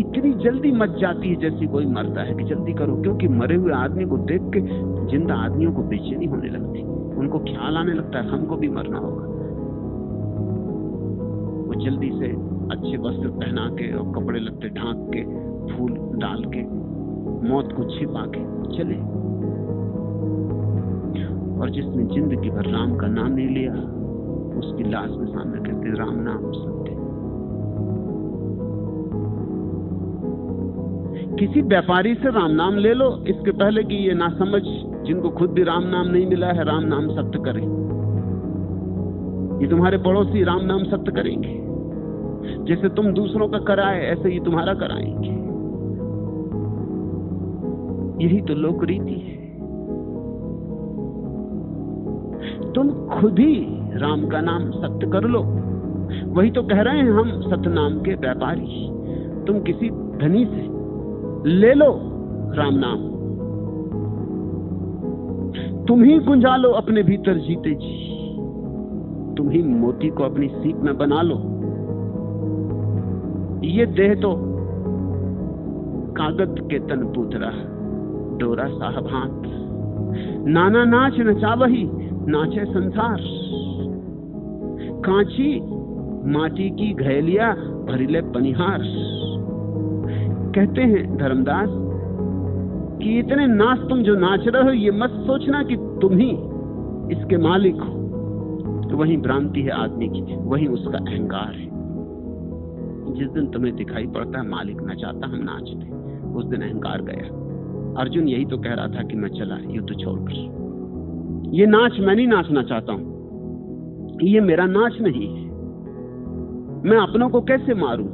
[SPEAKER 1] इतनी जल्दी मच जाती है जैसी कोई मरता है कि जल्दी करो, क्योंकि मरे हुए आदमी को देख के जिंदा आदमियों को बेचैनी होने लगती। उनको ख्याल आने लगता है हमको भी मरना होगा। वो जल्दी से अच्छे वस्त्र पहना के और कपड़े लत्ते ढांक के, फूल डाल के, मौत को छिपा के चले। और जिसने जिंदगी भर राम का नाम नहीं लिया, उसकी लाश के सामने कहते राम नाम सत्य। किसी व्यापारी से राम नाम ले लो, इसके पहले कि ये नासमझ जिनको खुद भी राम नाम नहीं मिला है राम नाम सत्य करें। ये तुम्हारे पड़ोसी राम नाम सत्य करेंगे। जैसे तुम दूसरों का कराए, ऐसे ही तुम्हारा कराएंगे। यही तो लोक रीति है। तुम खुद ही राम का नाम सत्य कर लो। वही तो कह रहे हैं हम सतनाम के व्यापारी। तुम किसी धनी से ले लो राम नाम, तुम ही गुंजा लो अपने भीतर जीते जी। तुम ही मोती को अपनी सीप में बना लो। ये देह तो कागज के तन पूतरा, डोरा साहब हाथ। नाना नाच नचावही, नाचे संसार। कांची माटी की घैलिया, भरिले पनिहार। कहते हैं धर्मदास कि इतने नाच तुम जो नाच रहे हो, ये मत सोचना कि तुम ही इसके मालिक हो। तो वही भ्रांति है आदमी की, वही उसका अहंकार है। जिस दिन तुम्हें दिखाई पड़ता है मालिक नचाता, हम नाचते, उस दिन अहंकार गया। अर्जुन यही तो कह रहा था कि मैं चला युद्ध छोड़कर। ये नाच मैं नहीं नाचना चाहता हूं, ये मेरा नाच नहीं है। मैं अपनों को कैसे मारूं?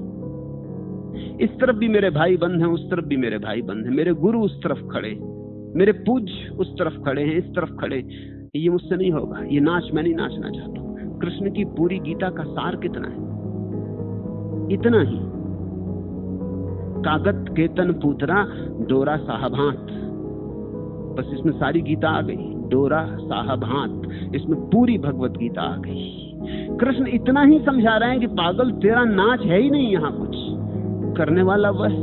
[SPEAKER 1] इस तरफ भी मेरे भाई बंद हैं, उस तरफ भी मेरे भाई बंद हैं, मेरे गुरु उस तरफ खड़े, मेरे पूज्य उस तरफ खड़े हैं, इस तरफ खड़े। ये मुझसे नहीं होगा, ये नाच मैं नहीं नाचना चाहता। कृष्ण की पूरी गीता का सार कितना है? इतना ही, कागत केतन पूतरा डोरा साहब हाथ। बस इसमें सारी गीता आ गई, डोरा साहब हाथ, इसमें पूरी भगवत गीता आ गई। कृष्ण इतना ही समझा रहे हैं कि पागल, तेरा नाच है ही नहीं, यहां कुछ करने वाला वह,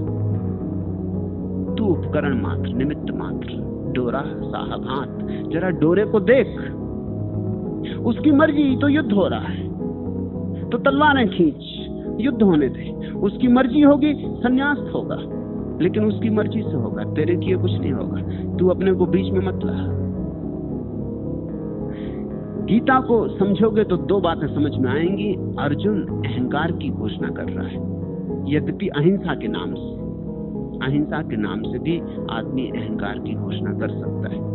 [SPEAKER 1] तू उपकरण मात्र, निमित्त मात्र, डोरा साहब हाथ। जरा डोरे को देख, उसकी मर्जी तो युद्ध हो रहा है, तो तलवारें खींच, युद्ध होने दे। उसकी मर्जी होगी संन्यास होगा, लेकिन उसकी मर्जी से होगा, तेरे किए कुछ नहीं होगा। तू अपने को बीच में मत ला। गीता को समझोगे तो दो बातें समझ में आएंगी। अर्जुन अहंकार की घोषणा कर रहा है, यद्यपि अहिंसा के नाम से, अहिंसा के नाम से भी आदमी अहंकार की घोषणा कर सकता है।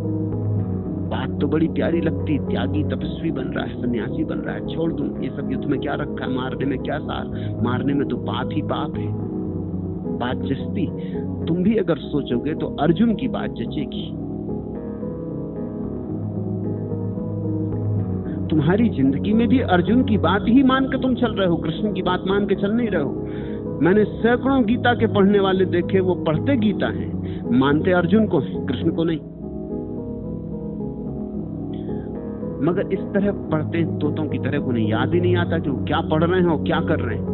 [SPEAKER 1] बात तो बड़ी प्यारी लगती, त्यागी तपस्वी बन रहा है, सन्यासी बन रहा है, छोड़ दूं ये सब, युद्ध में क्या रखा है, मारने में क्या सार, मारने में तो पाप ही पाप है। बात जचती, तुम भी अगर सोचोगे तो अर्जुन की बात जचेगी। तुम्हारी जिंदगी में भी अर्जुन की बात ही मान के तुम चल रहे हो, कृष्ण की बात मान के चल नहीं रहे हो। मैंने सैकड़ों गीता के पढ़ने वाले देखे, वो पढ़ते गीता हैं, मानते अर्जुन को है, कृष्ण को नहीं। मगर इस तरह पढ़ते हैं तोतों की तरह, उन्हें याद ही नहीं आता कि वो क्या पढ़ रहे हैं और क्या कर रहे हैं।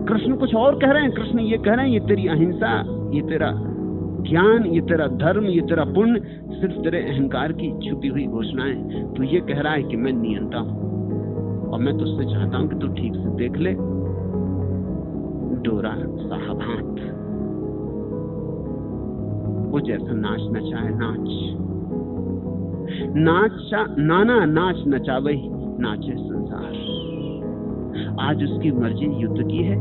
[SPEAKER 1] कृष्ण कुछ और कह रहे हैं, कृष्ण ये कह रहे हैं, ये तेरी अहिंसा, ये तेरा ज्ञान, ये तेरा धर्म, ये तेरा पुण्य सिर्फ तेरे अहंकार की छुपी हुई घोषणाएं। तू ये कह रहा है कि मैं नियंता हूं, और मैं तुझसे चाहता हूं कि तू ठीक से देख ले, डोरा साहब हाथ, वो जैसा नाचना चाहे नाच, नाचा नाना नाच नचावे नाचे संसार। आज उसकी मर्जी युद्ध की है,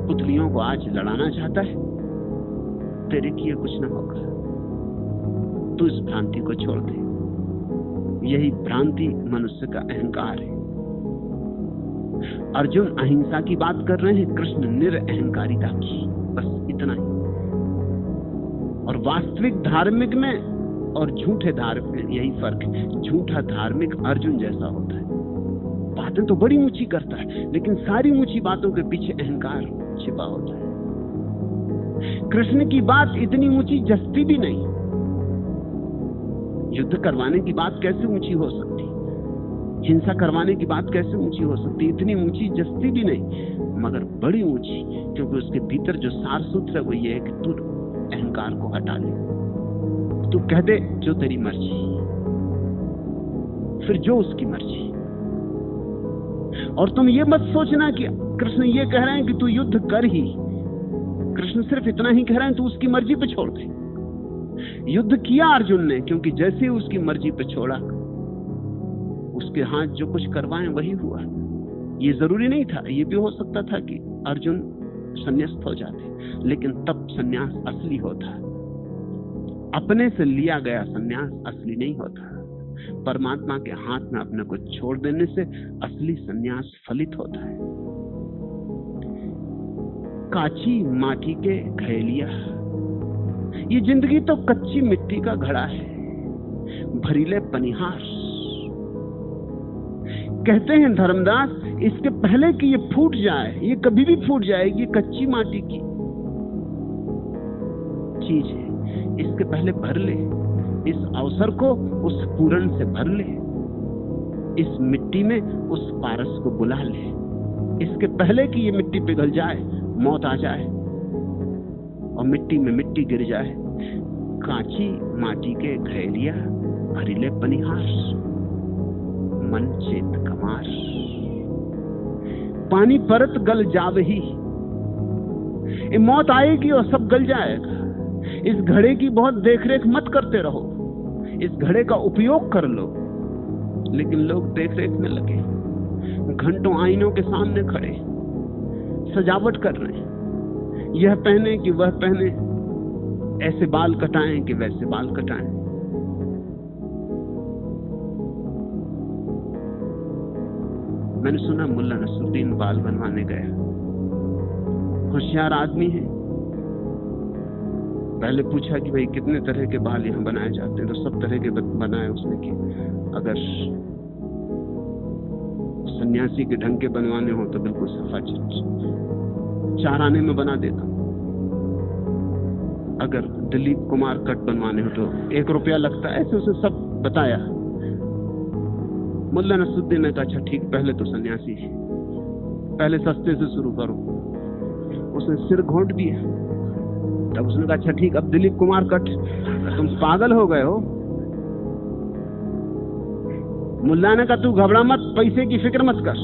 [SPEAKER 1] पुतलियों को आज लड़ाना चाहता है, तेरे किए कुछ न होगा। तू इस भ्रांति को छोड़ दे, यही भ्रांति मनुष्य का अहंकार है। अर्जुन अहिंसा की बात कर रहे हैं, कृष्ण निरअहंकारिता की, बस इतना ही। और वास्तविक धार्मिक में और झूठे धार्मिक में यही फर्क है। झूठा धार्मिक अर्जुन जैसा होता है, बातें तो बड़ी ऊंची करता है, लेकिन सारी ऊंची बातों के पीछे अहंकार छिपा होता है। कृष्ण की बात इतनी ऊंची जस्ती भी नहीं, युद्ध करवाने की बात कैसे ऊंची हो सकती, हिंसा करवाने की बात कैसे ऊंची हो सकती, इतनी ऊंची जस्ती भी नहीं, मगर बड़ी ऊंची, क्योंकि उसके भीतर जो सार सूत्र है वो ये है कि तू अहंकार को हटा ले, तू कह दे जो तेरी मर्जी, फिर जो उसकी मर्जी। और तुम ये मत सोचना कि कृष्ण ये कह रहे हैं कि तू युद्ध कर ही, कृष्ण सिर्फ इतना ही कह रहे हैं तू उसकी मर्जी पे छोड़ दे। युद्ध किया अर्जुन ने, क्योंकि जैसे ही उसकी मर्जी पे छोड़ा, उसके हाथ जो कुछ करवाएं वही हुआ। ये जरूरी नहीं था, ये भी हो सकता था कि अर्जुन संन्यास्त हो जाते, लेकिन तब संन्यास असली होता। अपने से लिया गया संन्यास असली नहीं होता, परमात्मा के हाथ में अपने को छोड़ देने से असली संन्यास फलित होता है। काची माटी के घैलिया, ये जिंदगी तो कच्ची मिट्टी का घड़ा है, भरीले पनिहार। कहते हैं धर्मदास, इसके पहले कि ये फूट जाए, ये कभी भी फूट जाएगी, कच्ची माटी की चीज है, इसके पहले भर ले, इस अवसर को उस पूरण से भर ले, इस मिट्टी में उस पारस को बुला ले, इसके पहले कि ये मिट्टी पिघल जाए, मौत आ जाए और मिट्टी में मिट्टी गिर जाए। कांची माटी के घैलिया भरीले पनिहार, मन चेत कमार, पानी परत गल जावही, ये मौत आएगी और सब गल जाएगा। इस घड़े की बहुत देखरेख मत करते रहो, इस घड़े का उपयोग कर लो। लेकिन लोग देखरेख में लगे, घंटों आईनों के सामने खड़े सजावट कर रहे हैं, यह पहने कि वह पहने, ऐसे बाल कटाएं कि वैसे बाल कटाएं। मैंने सुना मुल्ला नसरुद्दीन बाल बनवाने गया, होशियार आदमी है। पहले पूछा कि भाई कितने तरह के बाल यहाँ बनाए जाते हैं, तो सब तरह के बनाए उसने कि अगर सन्यासी के ढंग के बनवाने हो तो बिल्कुल सफा 4 आने में बना देता हूं, अगर दिलीप कुमार कट बनवाने हो तो 1 रुपया लगता है। ऐसे उसने सब बताया। मुल्ला नसरुद्दीन ने कहा अच्छा ठीक, पहले तो सन्यासी है, पहले सस्ते से शुरू करो। उसने सिर घोंट दिया। तब उसने कहा अच्छा ठीक, अब दिलीप कुमार कट। तुम पागल हो गए हो? मुल्ला ने कहा तू घबरा मत, पैसे की फिक्र मत कर,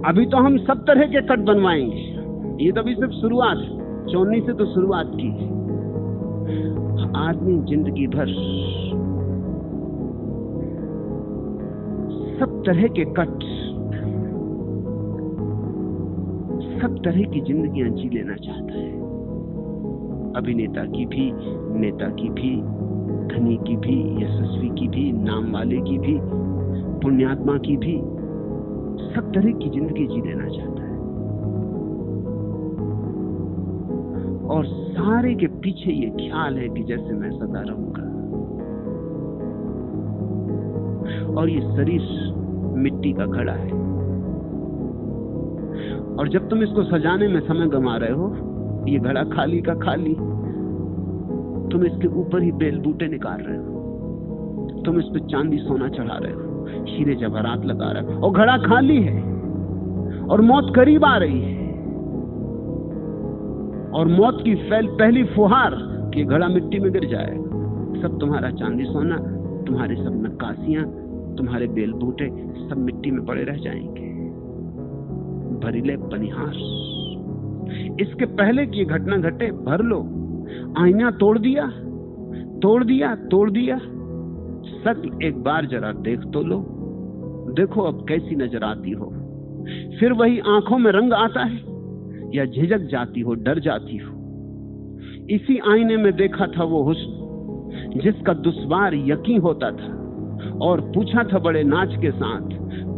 [SPEAKER 1] अभी तो हम सब तरह के कट बनवाएंगे, ये तो अभी सिर्फ शुरुआत है, 14 से तो शुरुआत की। आदमी जिंदगी भर सब तरह के कट, सब तरह की जिंदगियां जी लेना चाहता है। अभिनेता की भी, नेता की भी, धनी की भी, यशस्वी की भी, नाम वाले की भी, पुण्यात्मा की भी, सब तरह की जिंदगी जी लेना चाहता है। और सारे के पीछे ये ख्याल है कि जैसे मैं सदा रहूंगा। और ये शरीर मिट्टी का घड़ा है, और जब तुम इसको सजाने में समय गंवा रहे हो, ये घड़ा खाली का खाली, तुम इसके ऊपर ही बेल बूटे निकाल रहे हो, तुम इस पे चांदी सोना चढ़ा रहे हो, हीरे जवाहरात लगा रहे हो, और घड़ा खाली है और मौत करीब आ रही है। और मौत की पहली फुहार कि घड़ा मिट्टी में गिर जाए, सब तुम्हारा चांदी सोना, तुम्हारी सब नक्काशियां, तुम्हारे बेल बूटे सब मिट्टी में पड़े रह जाएंगे। भरीले पनिहार। इसके पहले की घटना घटे, भर लो। आईना तोड़ दिया, तोड़ दिया, तोड़ दिया। शक्ल एक बार जरा देख तो लो, देखो अब कैसी नजर आती हो। फिर वही आंखों में रंग आता है, या झिझक जाती हो, डर जाती हो। इसी आईने में देखा था वो हुस्न जिसका दुश्वार यकीन होता था, और पूछा था बड़े नाच के साथ,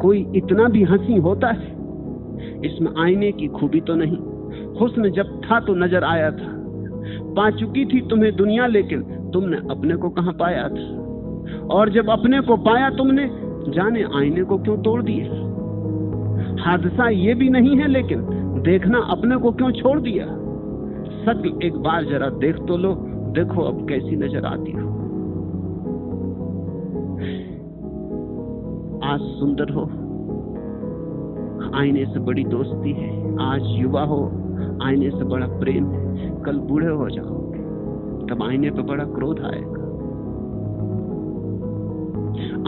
[SPEAKER 1] कोई इतना भी हंसी होता है? इसमें आईने की खूबी तो नहीं, हुस्न जब था तो नजर आया था। पा चुकी थी तुम्हें दुनिया, लेकिन तुमने अपने को कहां पाया था? और जब अपने को पाया तुमने, जाने आईने को क्यों तोड़ दिया? हादसा ये भी नहीं है, लेकिन देखना अपने को क्यों छोड़ दिया? शक्ल एक बार जरा देख तो लो, देखो अब कैसी नजर आती हो। आज सुंदर हो, आईने से बड़ी दोस्ती है। आज युवा हो, आईने से बड़ा प्रेम है। कल बूढ़े हो जाओगे, तब आईने पे बड़ा क्रोध आएगा।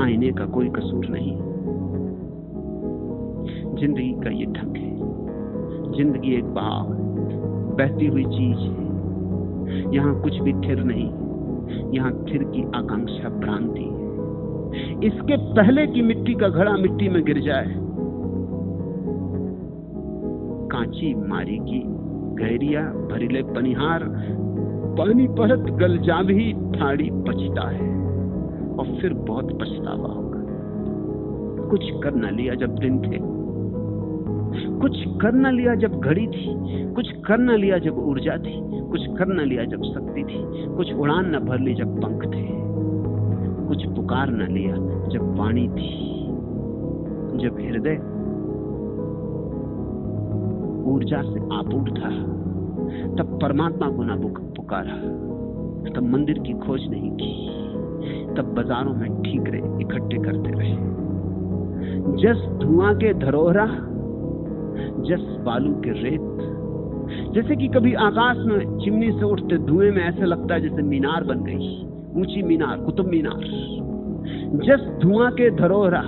[SPEAKER 1] आईने का कोई कसूर नहीं, जिंदगी का ये ढंग है। जिंदगी एक बहाव है, बहती हुई चीज है। यहाँ कुछ भी थिर नहीं, यहाँ थिर की आकांक्षा भ्रांति है। इसके पहले की मिट्टी का घड़ा मिट्टी में गिर जाए, कांची मारी की गहरिया भरीले पनिहार, पानी परत गल जा भी ठाड़ी पछता है। और फिर बहुत पछतावा होगा। कुछ कर न लिया जब दिन थे, कुछ कर न लिया जब घड़ी थी, कुछ कर न लिया जब ऊर्जा थी, कुछ कर न लिया जब शक्ति थी, कुछ उड़ान न भर ली जब पंख थे, कुछ पुकार न लिया जब वाणी थी। जब हृदय ऊर्जा से आपूर्ण था, तब परमात्मा को ना पुकारा, तब मंदिर की खोज नहीं की, तब बाजारों में ठीकरे इकट्ठे करते रहे। जस धुआं के धरोहरा, जस बालू के रेत। जैसे कि कभी आकाश में चिमनी से उठते धुएं में ऐसा लगता है जैसे मीनार बन गई, ऊंची मीनार, कुतुब मीनार। जस धुआं के धरोहरा,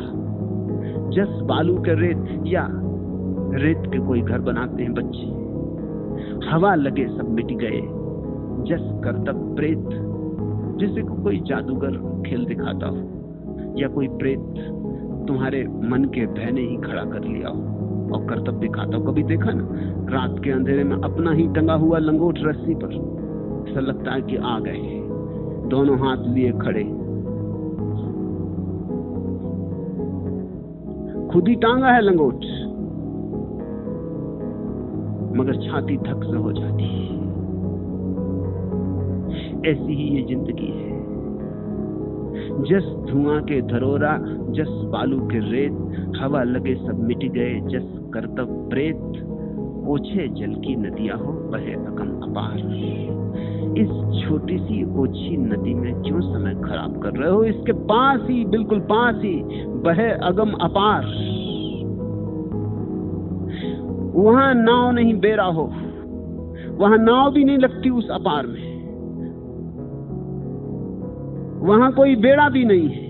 [SPEAKER 1] जस बालू के रेत, या रेत के कोई घर बनाते हैं बच्चे, हवा लगे सब मिट गए। जस करतब प्रेत, जैसे कोई जादूगर खेल दिखाता हो, या कोई प्रेत तुम्हारे मन के भय ने ही खड़ा कर लिया हो और करतब दिखाता हो। कभी देखा ना, रात के अंधेरे में अपना ही टंगा हुआ लंगोट रस्सी पर, ऐसा लगता है कि आ गए, दोनों हाथ लिए खड़े, खुद ही टांगा है लंगोट, मगर छाती धक से हो जाती है। ऐसी ही ये जिंदगी है। जस धुआं के धरोरा, जस बालू के रेत, हवा लगे सब मिट गए, जस करतब प्रेत, ओछे जल की नदियां हो बहे अगम अपार। इस छोटी सी ओछी नदी में क्यों समय खराब कर रहे हो? इसके पास ही, बिल्कुल पास ही बहे अगम अपार। वहां नाव नहीं बेरा हो, वहां नाव भी नहीं लगती उस अपार में, वहां कोई बेड़ा भी नहीं है।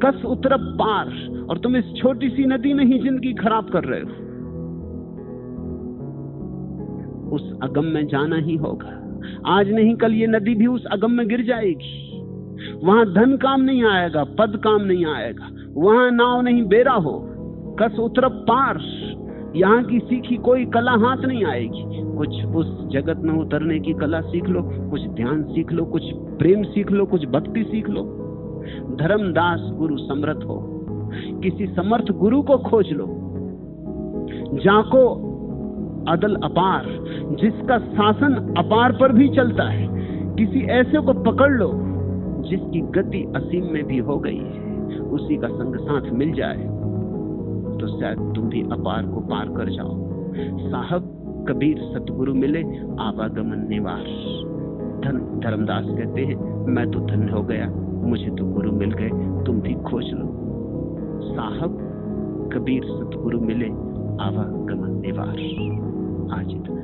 [SPEAKER 1] कस उतरब पार, और तुम इस छोटी सी नदी में ही जिंदगी खराब कर रहे हो। उस अगम में जाना ही होगा। आज नहीं कल ये नदी भी उस अगम में गिर जाएगी। वहां धन काम नहीं आएगा, पद काम नहीं आएगा, वहां नाव नहीं बेरा हो। कस उतरब पार, यहाँ की सीखी कोई कला हाथ नहीं आएगी। कुछ उस जगत में उतरने की कला सीख लो, कुछ ध्यान सीख लो, कुछ प्रेम सीख लो, कुछ भक्ति सीख लो। धर्मदास गुरु समर्थ हो, किसी समर्थ गुरु को खोज लो। जाको अदल अपार, जिसका शासन अपार पर भी चलता है। किसी ऐसे को पकड़ लो जिसकी गति असीम में भी हो गई है। उसी का संग साथ मिल जाए तो शायद तुम भी अपार को पार कर जाओ। साहब कबीर सतगुरु मिले आवागमन निवार। धर्मदास कहते हैं, मैं तो धन्य हो गया, मुझे तो गुरु मिल गए, तुम भी खोज लो। साहब कबीर सतगुरु मिले आवागमन निवार। आज इतना।